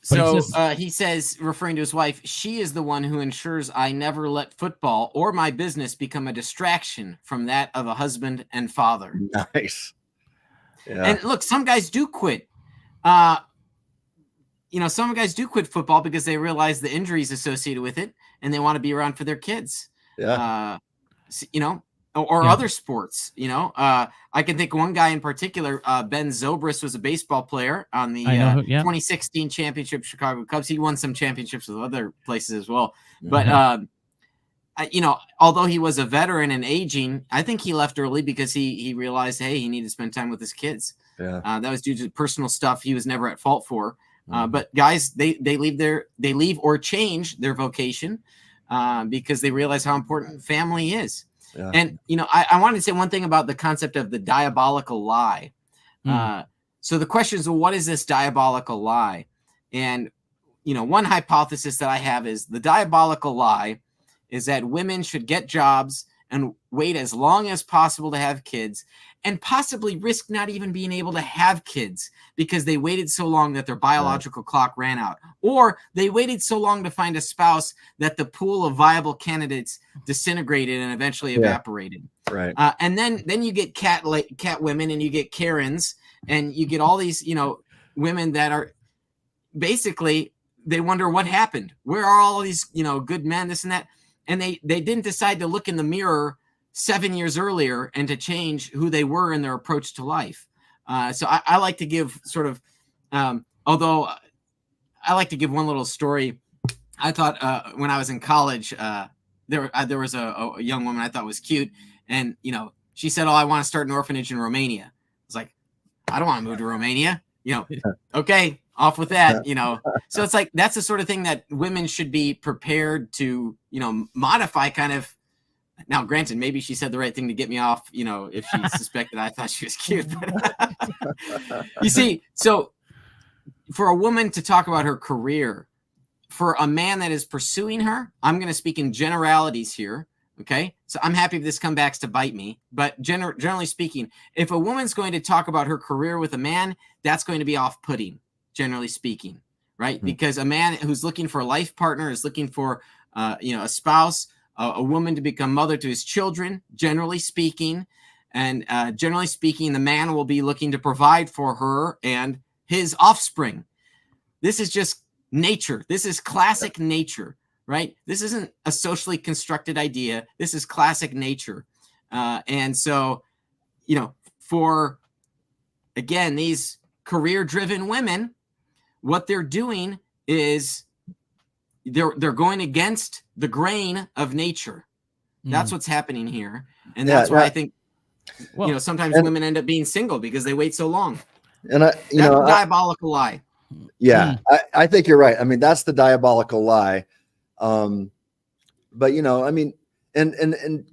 So he says, referring to his wife, she is the one who ensures I never let football or my business become a distraction from that of a husband and father. Nice. Yeah. And look, some guys do quit. Some guys do quit football because they realize the injuries associated with it and they want to be around for their kids. Yeah. Or other sports, I can think one guy in particular, Ben Zobrist was a baseball player on the 2016 championship Chicago Cubs. He won some championships with other places as well. Mm-hmm. But, although he was a veteran and aging, I think he left early because he realized, hey, he needed to spend time with his kids. Yeah. That was due to personal stuff he was never at fault for. But guys, they leave or change their vocation because they realize how important family is. Yeah. And, I wanted to say one thing about the concept of the diabolical lie. So the question is, well, what is this diabolical lie? And, one hypothesis that I have is the diabolical lie is that women should get jobs and wait as long as possible to have kids and possibly risk not even being able to have kids because they waited so long that their biological clock ran out, or they waited so long to find a spouse that the pool of viable candidates disintegrated and eventually evaporated. Right. And then you get cat women and you get Karens and you get all these, women that are basically, they wonder what happened. Where are all these, good men, this and that? And they didn't decide to look in the mirror 7 years earlier and to change who they were in their approach to life. So I like to give sort of, although I like to give one little story. I thought when I was in college, there was a young woman I thought was cute. And, she said, oh, I want to start an orphanage in Romania. I was like, I don't want to move to Romania. Okay, off with that, So it's like, that's the sort of thing that women should be prepared to, modify kind of. Now, granted, maybe she said the right thing to get me off, if she suspected I thought she was cute. But you see, so for a woman to talk about her career, for a man that is pursuing her, I'm going to speak in generalities here. Okay. So I'm happy if this comes back to bite me, but generally speaking, if a woman's going to talk about her career with a man, that's going to be off-putting, generally speaking, right? Mm-hmm. Because a man who's looking for a life partner is looking for, a spouse, a woman to become mother to his children, generally speaking. And generally speaking, the man will be looking to provide for her and his offspring. This is just nature. This is classic nature, right? This isn't a socially constructed idea. This is classic nature. And so, for, again, these career-driven women, what they're doing is they're going against the grain of nature. That's what's happening here. And that's why I think, sometimes women end up being single because they wait so long. And that's a diabolical lie. Yeah, I think you're right. I mean, that's the diabolical lie. But, and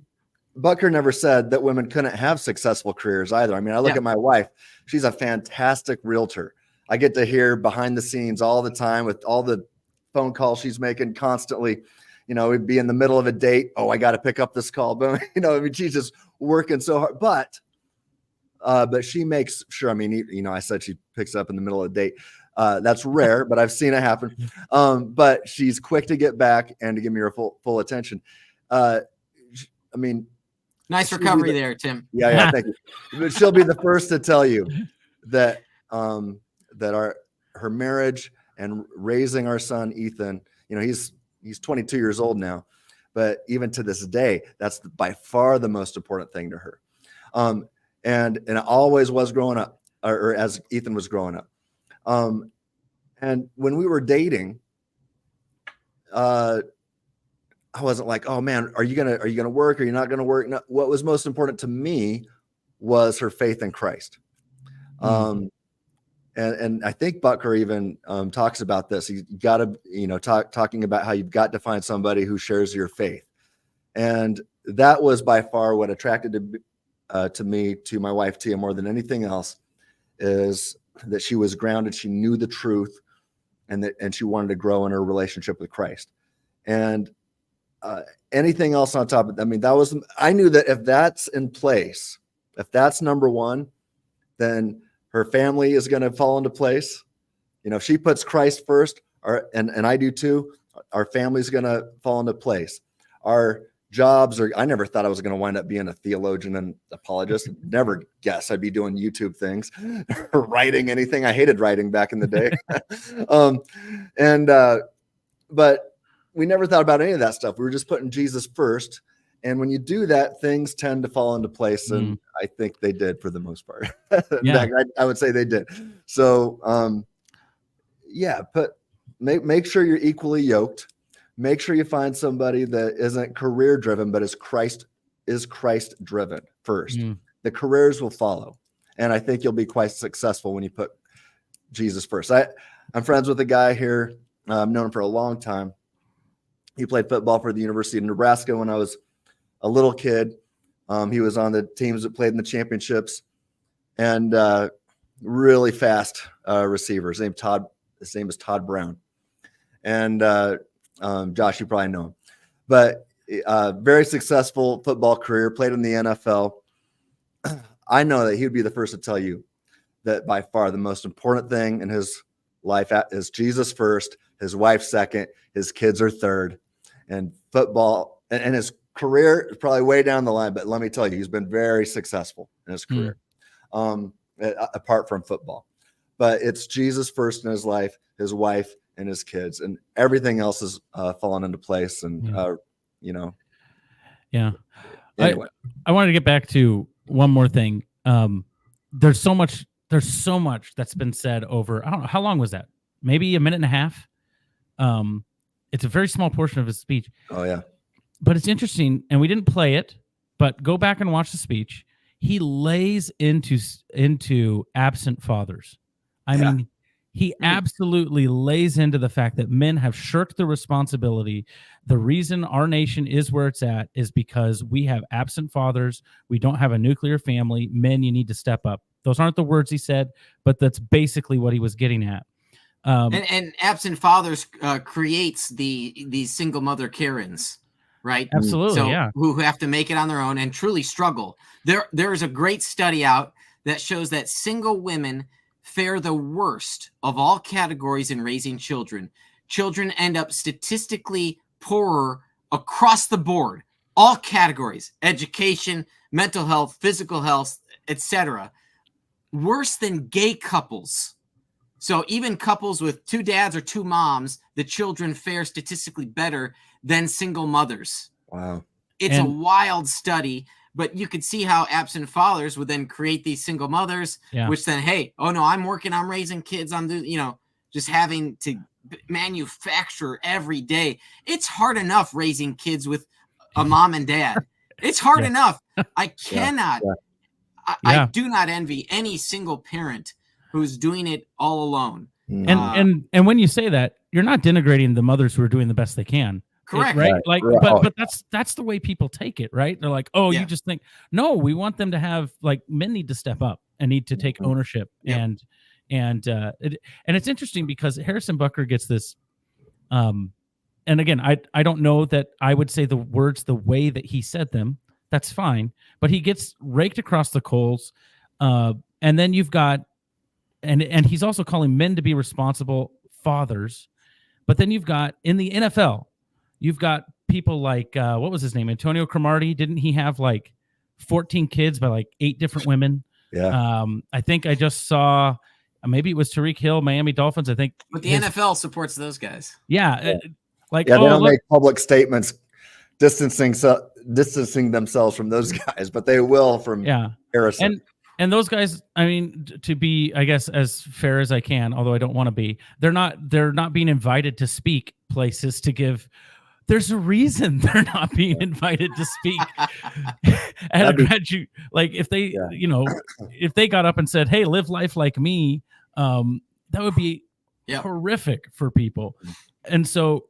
Butker never said that women couldn't have successful careers either. I mean, I look at my wife. She's a fantastic realtor. I get to hear behind the scenes all the time with all the phone calls she's making constantly. You know, we'd be in the middle of a date. Oh, I got to pick up this call. But, you know, I mean, she's just working so hard. But she makes sure, I mean, you know, I said she picks up in the middle of a date. That's rare, but I've seen it happen. But she's quick to get back and to give me her full attention. I mean, nice recovery there, Tim. Yeah, thank you. But she'll be the first to tell you that her marriage and raising our son Ethan, you know, he's 22 years old now, but even to this day, that's by far the most important thing to her. And it always was growing up, or as Ethan was growing up. And when we were dating, I wasn't like, oh man, are you gonna work? Are you not gonna work? No, what was most important to me was her faith in Christ. And I think Butker even talks about this. He's got to, you know, talking about how you've got to find somebody who shares your faith. And that was by far what attracted to me, to my wife, Tia, more than anything else, is that she was grounded. She knew the truth, and she wanted to grow in her relationship with Christ. And anything else on top of it, I mean, I knew that if that's in place, if that's number one, then her family is going to fall into place. You know, if she puts Christ first, and I do too, our family's going to fall into place. Our jobs I never thought I was going to wind up being a theologian and apologist. Never guess I'd be doing YouTube things or writing anything. I hated writing back in the day. But we never thought about any of that stuff. We were just putting Jesus first. And when you do that, things tend to fall into place. And I think they did for the most part. Yeah. I would say they did. So, make sure you're equally yoked. Make sure you find somebody that isn't career driven, but is Christ driven first. The careers will follow. And I think you'll be quite successful when you put Jesus first. I'm friends with a guy here. I've known him for a long time. He played football for the University of Nebraska when I was a little kid. He was on the teams that played in the championships, and really fast receiver. His name is Todd Brown. And Josh, you probably know him, but very successful football career, played in the NFL. I know that he would be the first to tell you that by far the most important thing in his life is Jesus first, his wife second, his kids are third, and football and his career is probably way down the line. But let me tell you, he's been very successful in his career, apart from football. But it's Jesus first in his life, his wife, and his kids, and everything else is fallen into place. And you know, Anyway. I wanted to get back to one more thing. There's so much that's been said over, I don't know, how long was that? Maybe a minute and a half. It's a very small portion of his speech. Oh yeah. But it's interesting, and we didn't play it, but go back and watch the speech. He lays into absent fathers. I mean, he absolutely lays into the fact that men have shirked the responsibility. The reason our nation is where it's at is because we have absent fathers. We don't have a nuclear family. Men, you need to step up. Those aren't the words he said, but that's basically what he was getting at. And absent fathers creates these single mother Karens, right? Absolutely, so, who have to make it on their own and truly struggle. There is a great study out that shows that single women fare the worst of all categories in raising children. Children end up statistically poorer across the board, all categories: education, mental health, physical health, etc. Worse than gay couples. So even couples with two dads or two moms, the children fare statistically better than single mothers. Wow. It's a wild study, but you could see how absent fathers would then create these single mothers, which then, hey, oh no, I'm working, I'm raising kids, I'm doing, just having to manufacture every day. It's hard enough raising kids with a mom and dad. It's hard enough. I cannot, I do not envy any single parent who's doing it all alone. And when you say that, you're not denigrating the mothers who are doing the best they can. Correct. Right? But that's the way people take it, right? They're like, oh, you just think, no, we want them to have, like, men need to step up and need to take ownership. And it's interesting because Harrison Butker gets this And again, I don't know that I would say the words the way that he said them. That's fine, but he gets raked across the coals. And then you've got, and he's also calling men to be responsible fathers. But then you've got in the NFL, you've got people like what was his name, Antonio Cromartie. Didn't he have like 14 kids by like 8 different women? Yeah. I think I just saw. Maybe it was Tyreek Hill, Miami Dolphins. I think. But the NFL supports those guys. Yeah. Like, they don't make public statements distancing themselves from those guys, but they will from Harrison. And those guys, I mean, to be, I guess, as fair as I can, although I don't want to be, they're not being invited to speak places to give. There's a reason they're not being invited to speak at a graduate. Like if they, if they got up and said, "Hey, live life like me," that would be horrific for people. And so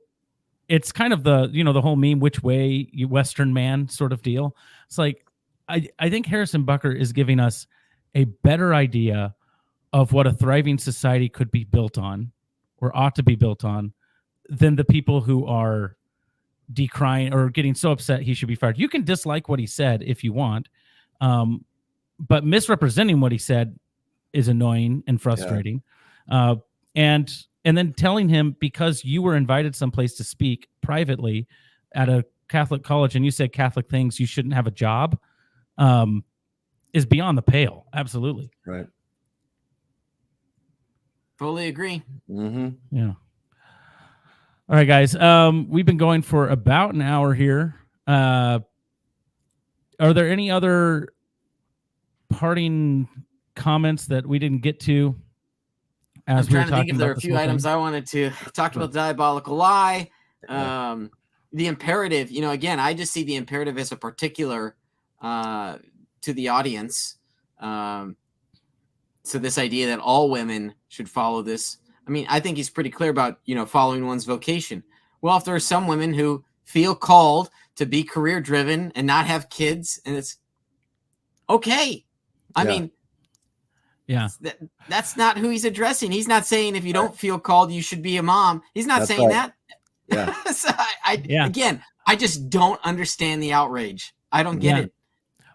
it's kind of the, the whole meme, which way you Western man sort of deal. It's like, I think Harrison Butker is giving us a better idea of what a thriving society could be built on or ought to be built on than the people who are decrying or getting so upset he should be fired. You can dislike what he said if you want, but misrepresenting what he said is annoying and frustrating. And then telling him because you were invited someplace to speak privately at a Catholic college and you said Catholic things, you shouldn't have a job, is beyond the pale. Absolutely. Right. Fully agree. Mm-hmm. Yeah. All right, guys. We've been going for about an hour here. Are there any other parting comments that we didn't get to? I'm trying to think if there are a few items I wanted to talk about. The diabolical lie, the imperative. Again, I just see the imperative as a particular to the audience. So this idea that all women should follow this. I mean, I think he's pretty clear about, following one's vocation. Well, if there are some women who feel called to be career driven and not have kids, and it's okay. I mean, that's not who he's addressing. He's not saying if you don't feel called, you should be a mom. He's not saying that. Yeah. So again, I just don't understand the outrage. I don't get it.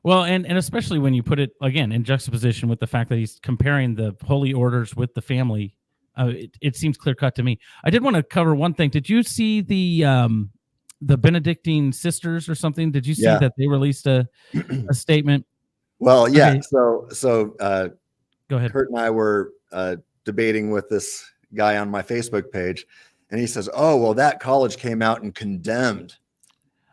Well, and especially when you put it again in juxtaposition with the fact that he's comparing the holy orders with the family, it seems clear cut to me. I did want to cover one thing. Did you see the Benedictine sisters or something? Did you see that they released a statement? Well, yeah. Okay. So go ahead. Kurt and I were debating with this guy on my Facebook page, and he says, "Oh, well, that college came out and condemned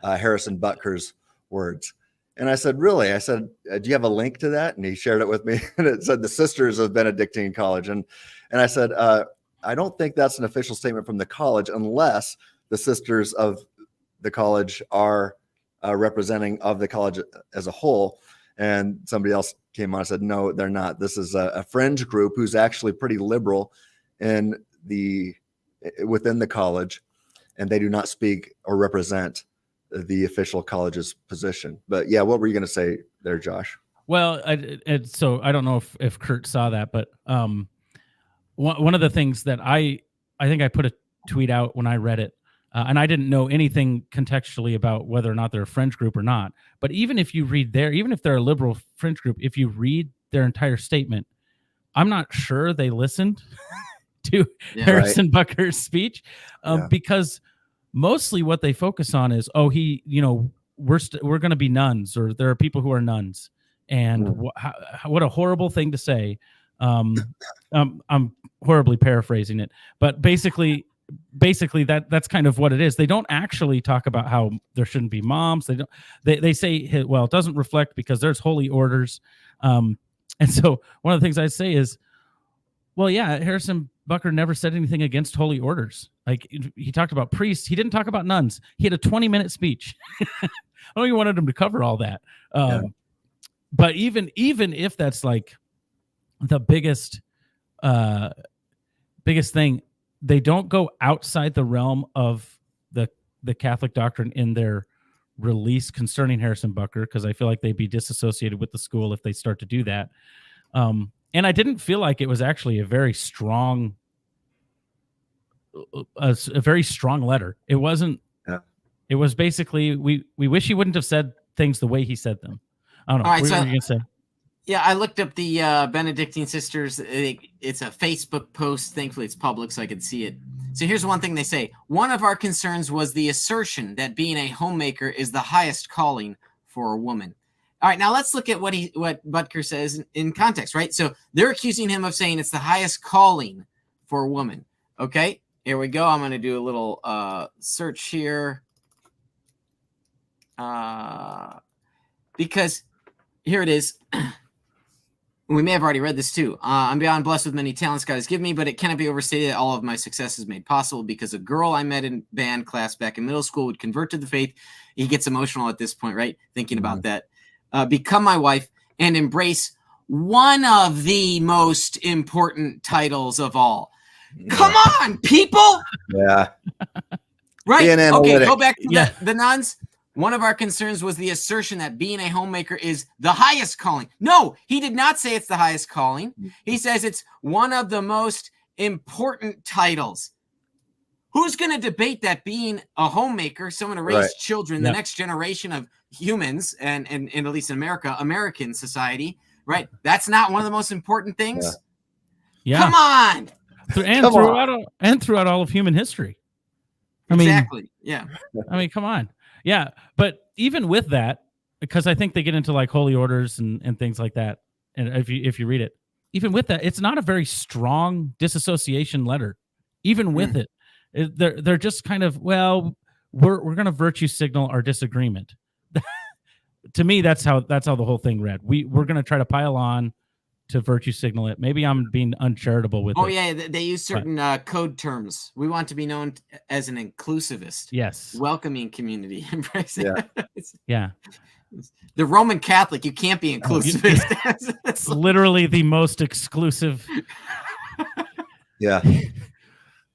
Harrison Butker's words." And I said, "Really?" I said, "Do you have a link to that?" And he shared it with me, and it said the Sisters of Benedictine College. And I said, "I don't think that's an official statement from the college unless the sisters of the college are representing of the college as a whole." And somebody else came on and said, "No, they're not. This is a fringe group who's actually pretty liberal within the college, and they do not speak or represent the official college's position." But yeah, what were you going to say there, Josh? Well, so I don't know if Kurt saw that, but one of the things that I think I put a tweet out when I read it, and I didn't know anything contextually about whether or not they're a fringe group or not. But even if you read even if they're a liberal fringe group, if you read their entire statement, I'm not sure they listened to Harrison Butker's speech, because mostly what they focus on is, we're going to be nuns, or there are people who are nuns, and what a horrible thing to say. I'm horribly paraphrasing it, but basically that's kind of what it is. They don't actually talk about how there shouldn't be moms. They say, well, it doesn't reflect because there's holy orders. And so one of the things I say is, well, yeah, Harrison Butker never said anything against holy orders. Like, he talked about priests. He didn't talk about nuns. He had a 20-minute speach. I don't even wanted him to cover all that. But even if that's like the biggest thing, they don't go outside the realm of the Catholic doctrine in their release concerning Harrison Butker, because I feel like they'd be disassociated with the school if they start to do that. And I didn't feel like it was actually a very strong a very strong letter. It wasn't. Yeah. It was basically we wish he wouldn't have said things the way he said them. I don't know. All right, What so- were you gonna say? Yeah, I looked up the Benedictine sisters. It's a Facebook post. Thankfully, it's public, so I could see it. So here's one thing they say. One of our concerns was the assertion that being a homemaker is the highest calling for a woman. All right, now let's look at what Butker says in context, right? So they're accusing him of saying it's the highest calling for a woman. Okay, here we go. I'm going to do a little search here. Because here it is. We may have already read this too. I'm beyond blessed with many talents God has given me, but it cannot be overstated that all of my success is made possible because a girl I met in band class back in middle school would convert to the faith. He gets emotional at this point, right? Thinking about that. Become my wife and embrace one of the most important titles of all. Come on, people! Yeah. Right? Be an Okay, analytic. go back to the nuns. One of our concerns was the assertion that being a homemaker is the highest calling. No, he did not say it's the highest calling. He says it's one of the most important titles. Who's going to debate that being a homemaker, someone to raise children, the next generation of humans, and at least in America, American society, right? That's not one of the most important things. Yeah. Come on. Throughout all of human history. Exactly. Yeah. I mean, come on. Yeah. But even with that, because I think they get into like holy orders and things like that. And if you read it, even with that, it's not a very strong disassociation letter. Even with it, they're just kind of, well, we're going to virtue signal our disagreement. To me, that's how the whole thing read. We're going to try to pile on to virtue signal it. Maybe I'm being uncharitable with it. Oh yeah, they use certain code terms. We want to be known as an inclusivist. Yes. Welcoming community. Embracing. Yeah. The Roman Catholic, you can't be inclusivist. It's literally the most exclusive. Yeah.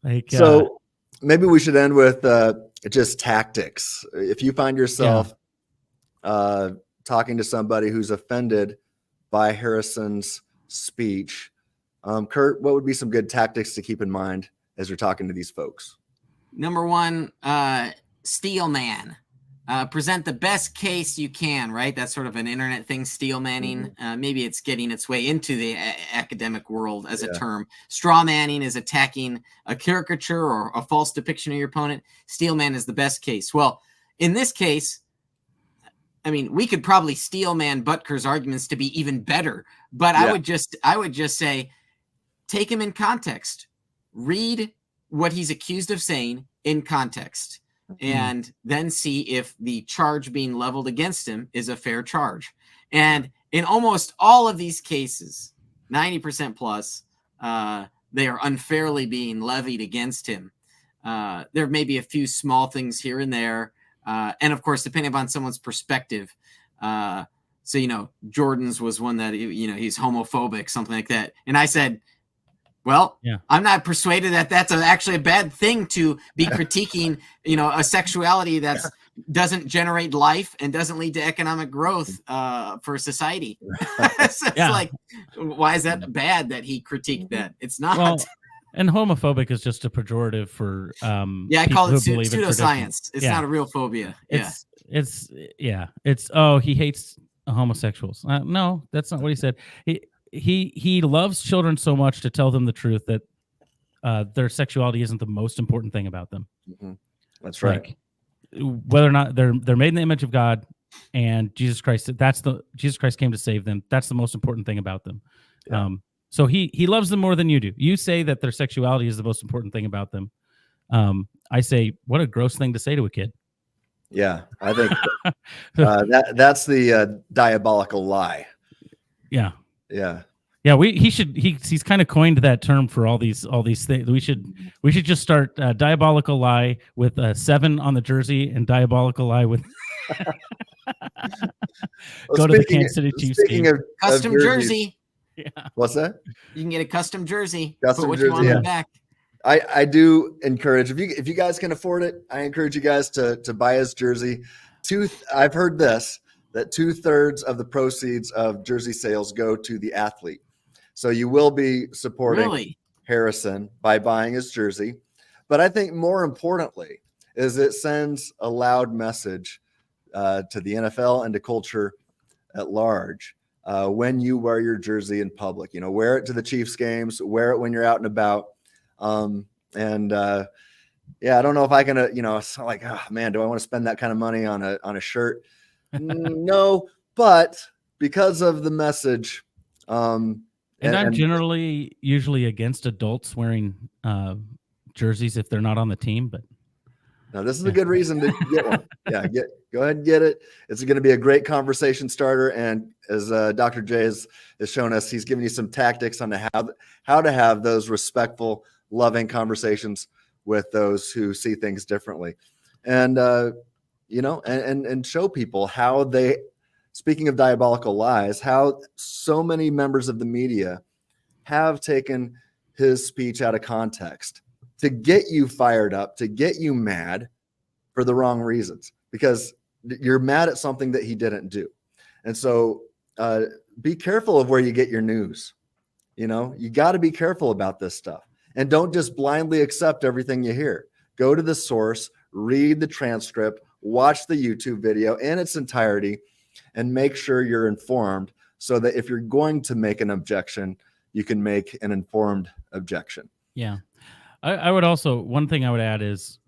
Like, so maybe we should end with just tactics. If you find yourself talking to somebody who's offended by Harrison's speech, Kurt, what would be some good tactics to keep in mind as you're talking to these folks? Number one, steel man. Present the best case you can, right? That's sort of an internet thing, steel manning. Maybe it's getting its way into the academic world as a term. Straw manning is attacking a caricature or a false depiction of your opponent. Steel man is the best case. Well, in this case, I mean, we could probably steel man Butker's arguments to be even better, but I would just say, take him in context, read what he's accused of saying in context, and then see if the charge being leveled against him is a fair charge. And in almost all of these cases, 90% plus, they are unfairly being levied against him. There may be a few small things here and there. And of course, depending upon someone's perspective. So, Jordan's was one that, he's homophobic, something like that. And I said, well, I'm not persuaded that that's actually a bad thing to be critiquing, a sexuality that doesn't generate life and doesn't lead to economic growth for society. It's like, why is that bad that he critiqued that? It's not. Well, and homophobic is just a pejorative for I call it pseudoscience. It's not a real phobia. It's he hates homosexuals. No, that's not what he said. He loves children so much to tell them the truth that their sexuality isn't the most important thing about them. That's right. Like, whether or not they're made in the image of God and Jesus Christ, Jesus Christ came to save them. That's the most important thing about them. So he loves them more than you do. You say that their sexuality is the most important thing about them. I say, what a gross thing to say to a kid. Yeah, I think that's the diabolical lie. Yeah. Yeah. Yeah, he's kind of coined that term for all these things. We should just start diabolical lie with 7 on the jersey and diabolical lie with go to the Kansas City Chiefs game. Custom jersey. Yeah. What's that? You can get a custom jersey. Custom put what jersey, you want on the back. I do encourage, if you guys can afford it, I encourage you guys to buy his jersey. I've heard this, that 2/3 of the proceeds of jersey sales go to the athlete. So you will be supporting Harrison by buying his jersey. But I think more importantly is it sends a loud message to the NFL and to culture at large. When you wear your jersey in public, wear it to the Chiefs games, wear it when you're out and about. I don't know if I can, it's like, oh man, do I want to spend that kind of money on a shirt? No, but because of the message. I'm usually against adults wearing jerseys if they're not on the team, but no, this is a good reason to get one. Yeah, go ahead and get it. It's going to be a great conversation starter. And as Dr. J has shown us, he's giving you some tactics on how to have those respectful, loving conversations with those who see things differently. And, and show people how they, speaking of diabolical lies, how so many members of the media have taken his speech out of context to get you fired up, to get you mad for the wrong reasons, because you're mad at something that he didn't do. And so be careful of where you get your news. You got to be careful about this stuff, and don't just blindly accept everything you hear. Go to the source, read the transcript, watch the YouTube video in its entirety, and make sure you're informed so that if you're going to make an objection, you can make an informed objection. Yeah. I would also, one thing I would add is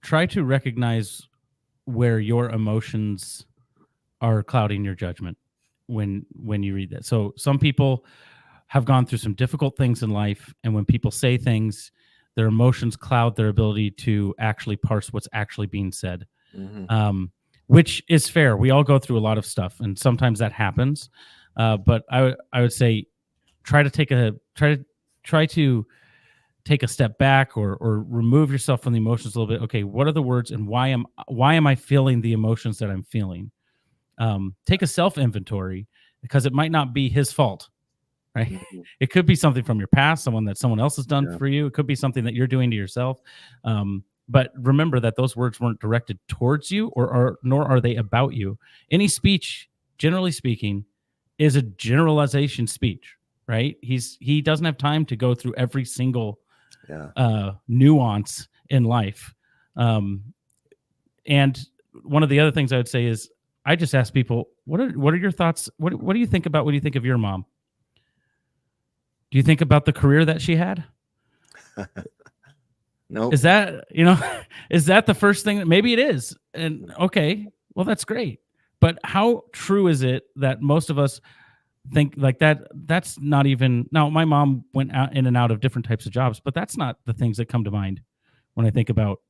try to recognize where your emotions are clouding your judgment when you read that. So some people have gone through some difficult things in life, and when people say things, their emotions cloud their ability to actually parse what's actually being said, which is fair. We all go through a lot of stuff, and sometimes that happens. But I would say try to take a step back or remove yourself from the emotions a little bit. Okay, what are the words, and why am I feeling the emotions that I'm feeling? Take a self-inventory, because it might not be his fault, right? It could be something from your past, someone else has done for you. It could be something that you're doing to yourself. But remember that those words weren't directed towards you, nor are they about you. Any speech, generally speaking, is a generalization speech, right? He doesn't have time to go through every single nuance in life. And one of the other things I would say is I just ask people, what are your thoughts? What do you think about when you think of your mom? Do you think about the career that she had? No. Is that the first thing? Maybe it is. And okay, well, that's great. But how true is it that most of us think like that? That's not even. Now, my mom went out in and out of different types of jobs, but that's not the things that come to mind when I think about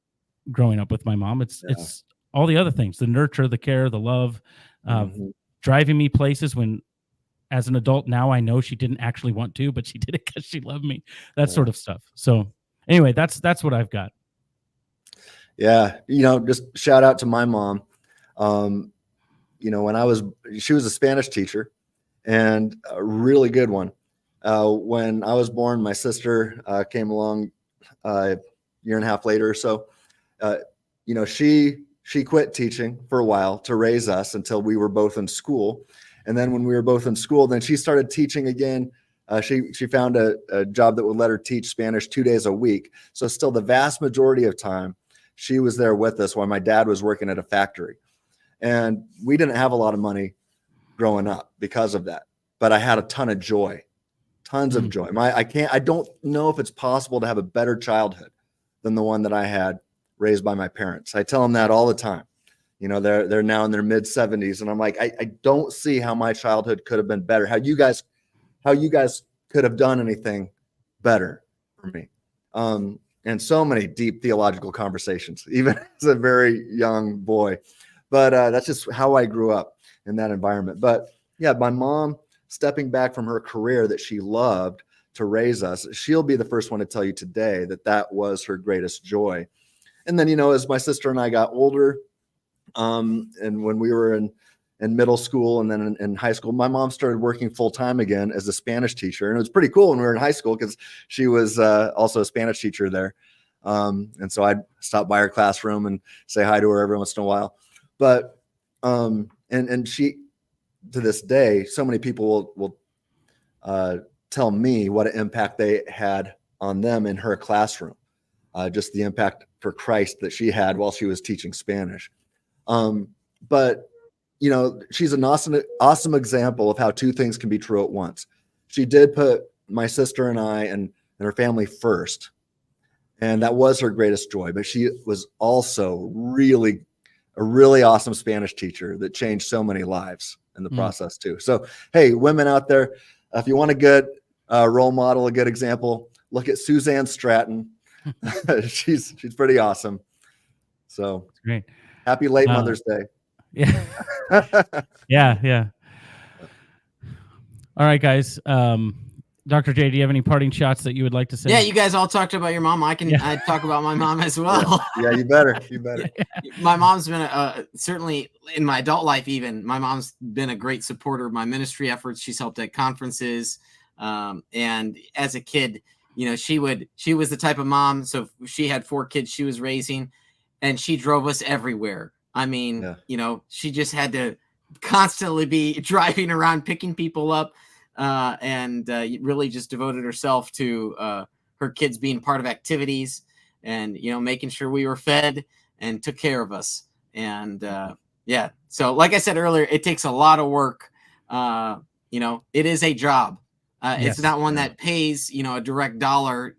growing up with my mom. It's all the other things: the nurture, the care, the love, driving me places when, as an adult now, I know she didn't actually want to, but she did it because she loved me. That sort of stuff. So anyway, that's what I've got. Yeah, just shout out to my mom. She was a Spanish teacher, and a really good one. When I was born, my sister came along a year and a half later or so. She quit teaching for a while to raise us until we were both in school. And then when we were both in school, then she started teaching again. She found a job that would let her teach Spanish 2 days a week. So still the vast majority of time, she was there with us while my dad was working at a factory. And we didn't have a lot of money growing up because of that. But I had a ton of joy, tons of joy. I don't know if it's possible to have a better childhood than the one that I had raised by my parents. I tell them that all the time. They're now in their mid 70s. And I'm like, I don't see how my childhood could have been better. How you guys could have done anything better for me. And so many deep theological conversations, even as a very young boy. But that's just how I grew up in that environment. But yeah, my mom stepping back from her career that she loved to raise us, she'll be the first one to tell you today that was her greatest joy. And then, as my sister and I got older, and when we were in middle school and then in high school, my mom started working full time again as a Spanish teacher. And it was pretty cool when we were in high school because she was also a Spanish teacher there. And so I'd stop by her classroom and say hi to her every once in a while. But and she, to this day, so many people will tell me what an impact they had on them in her classroom. just the impact for Christ that she had while she was teaching Spanish. But she's an awesome example of how two things can be true at once. She did put my sister and I and her family first, and that was her greatest joy. But she was also a really awesome Spanish teacher that changed so many lives in the process too. So, hey, women out there, if you want a good role model, a good example, look at Suzanne Stratton. she's pretty awesome. So That's great. Happy late Mother's Day. Yeah. Yeah. All right, guys. Dr. J, do you have any parting shots that you would like to say? Yeah, you guys all talked about your mom. I talk about my mom as well. Yeah, you better. My mom's been certainly in my adult life. Even my mom's been a great supporter of my ministry efforts. She's helped at conferences, and as a kid, she was the type of mom. So she had 4 kids she was raising, and she drove us everywhere. I mean, she just had to constantly be driving around, picking people up. And really just devoted herself to her kids being part of activities and, making sure we were fed and took care of us. And so like I said earlier, it takes a lot of work. It is a job. It's not one that pays, a direct dollar,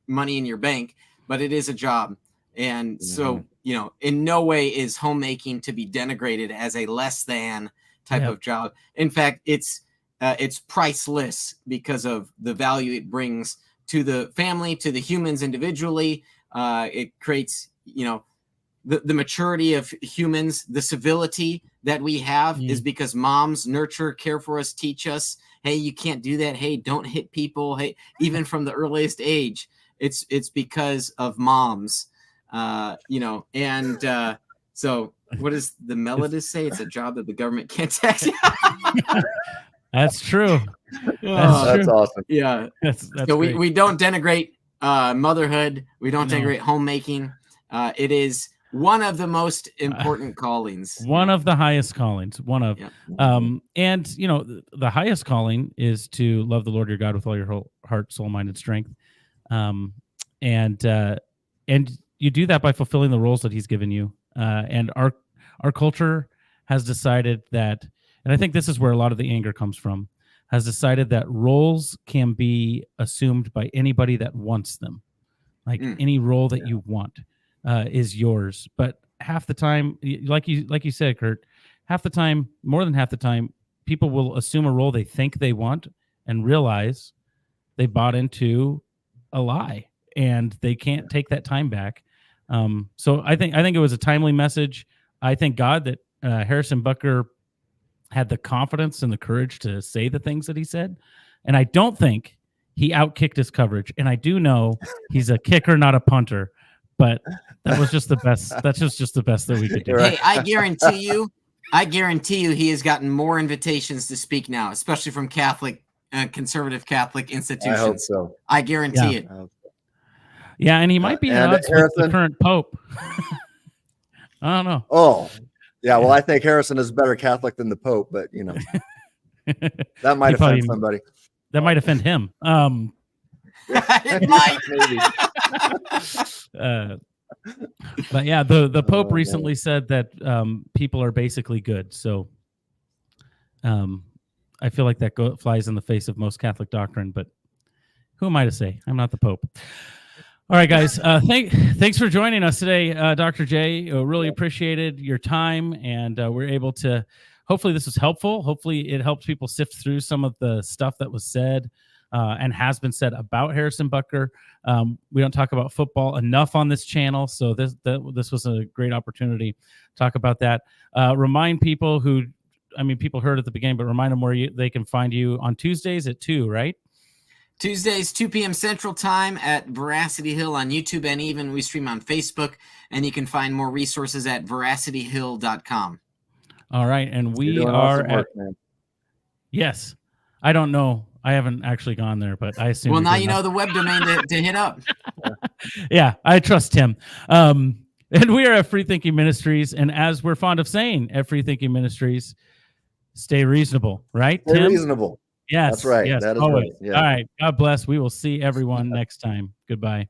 money in your bank, but it is a job. And so, in no way is homemaking to be denigrated as a less than type of job. In fact, it's priceless because of the value it brings to the family, to the humans individually. It creates, the maturity of humans, the civility that we have is because moms nurture, care for us, teach us, hey, you can't do that. Hey, don't hit people. Hey, even from the earliest age, it's because of moms, so what does the melodist say? It's a job that the government can't tax you. That's true. That's awesome. Yeah. That's so we don't denigrate motherhood. We don't denigrate homemaking. It is one of the most important callings. One of the highest callings. And the highest calling is to love the Lord your God with all your whole heart, soul, mind, and strength. And you do that by fulfilling the roles that He's given you. And our culture has decided that, and I think this is where a lot of the anger comes from, has decided that roles can be assumed by anybody that wants them. Like any role that you want is yours. But half the time, like you said, Kurt, more than half the time, people will assume a role they think they want and realize they bought into a lie and they can't take that time back. So I think it was a timely message. I thank God that Harrison Butker had the confidence and the courage to say the things that he said. And I don't think he outkicked his coverage. And I do know he's a kicker, not a punter, but that was just the best. That's just the best that we could do. Hey, I guarantee you he has gotten more invitations to speak now, especially from conservative Catholic institutions. I hope so. I guarantee it. Yeah. And he might be in odds with the current Pope. I don't know. Oh, yeah, well, I think Harrison is better Catholic than the Pope, but that might offend somebody. That might offend him. It might. Maybe. But yeah, the Pope recently said that people are basically good. So I feel like that flies in the face of most Catholic doctrine. But who am I to say? I'm not the Pope. All right, guys. Thanks for joining us today, Dr. J. Really appreciated your time, and we're able to. Hopefully, this was helpful. Hopefully, it helps people sift through some of the stuff that was said and has been said about Harrison Butker. We don't talk about football enough on this channel, so this was a great opportunity to talk about that. Remind people people heard at the beginning, but remind them where they can find you on Tuesdays at 2, right? Tuesdays, 2 p.m. Central Time at Veracity Hill on YouTube, and even we stream on Facebook, and you can find more resources at veracityhill.com. All right, and we are awesome work, man. Yes. I don't know. I haven't actually gone there, but I assume. Well, now you know the web domain to hit up. Yeah, I trust him. And we are at Free Thinking Ministries, and as we're fond of saying at Free Thinking Ministries, stay reasonable, right? Stay Tim? reasonable. Yes. That's right. Yes, that is always. right. Yeah. All right. God bless. We will see everyone next time. Goodbye.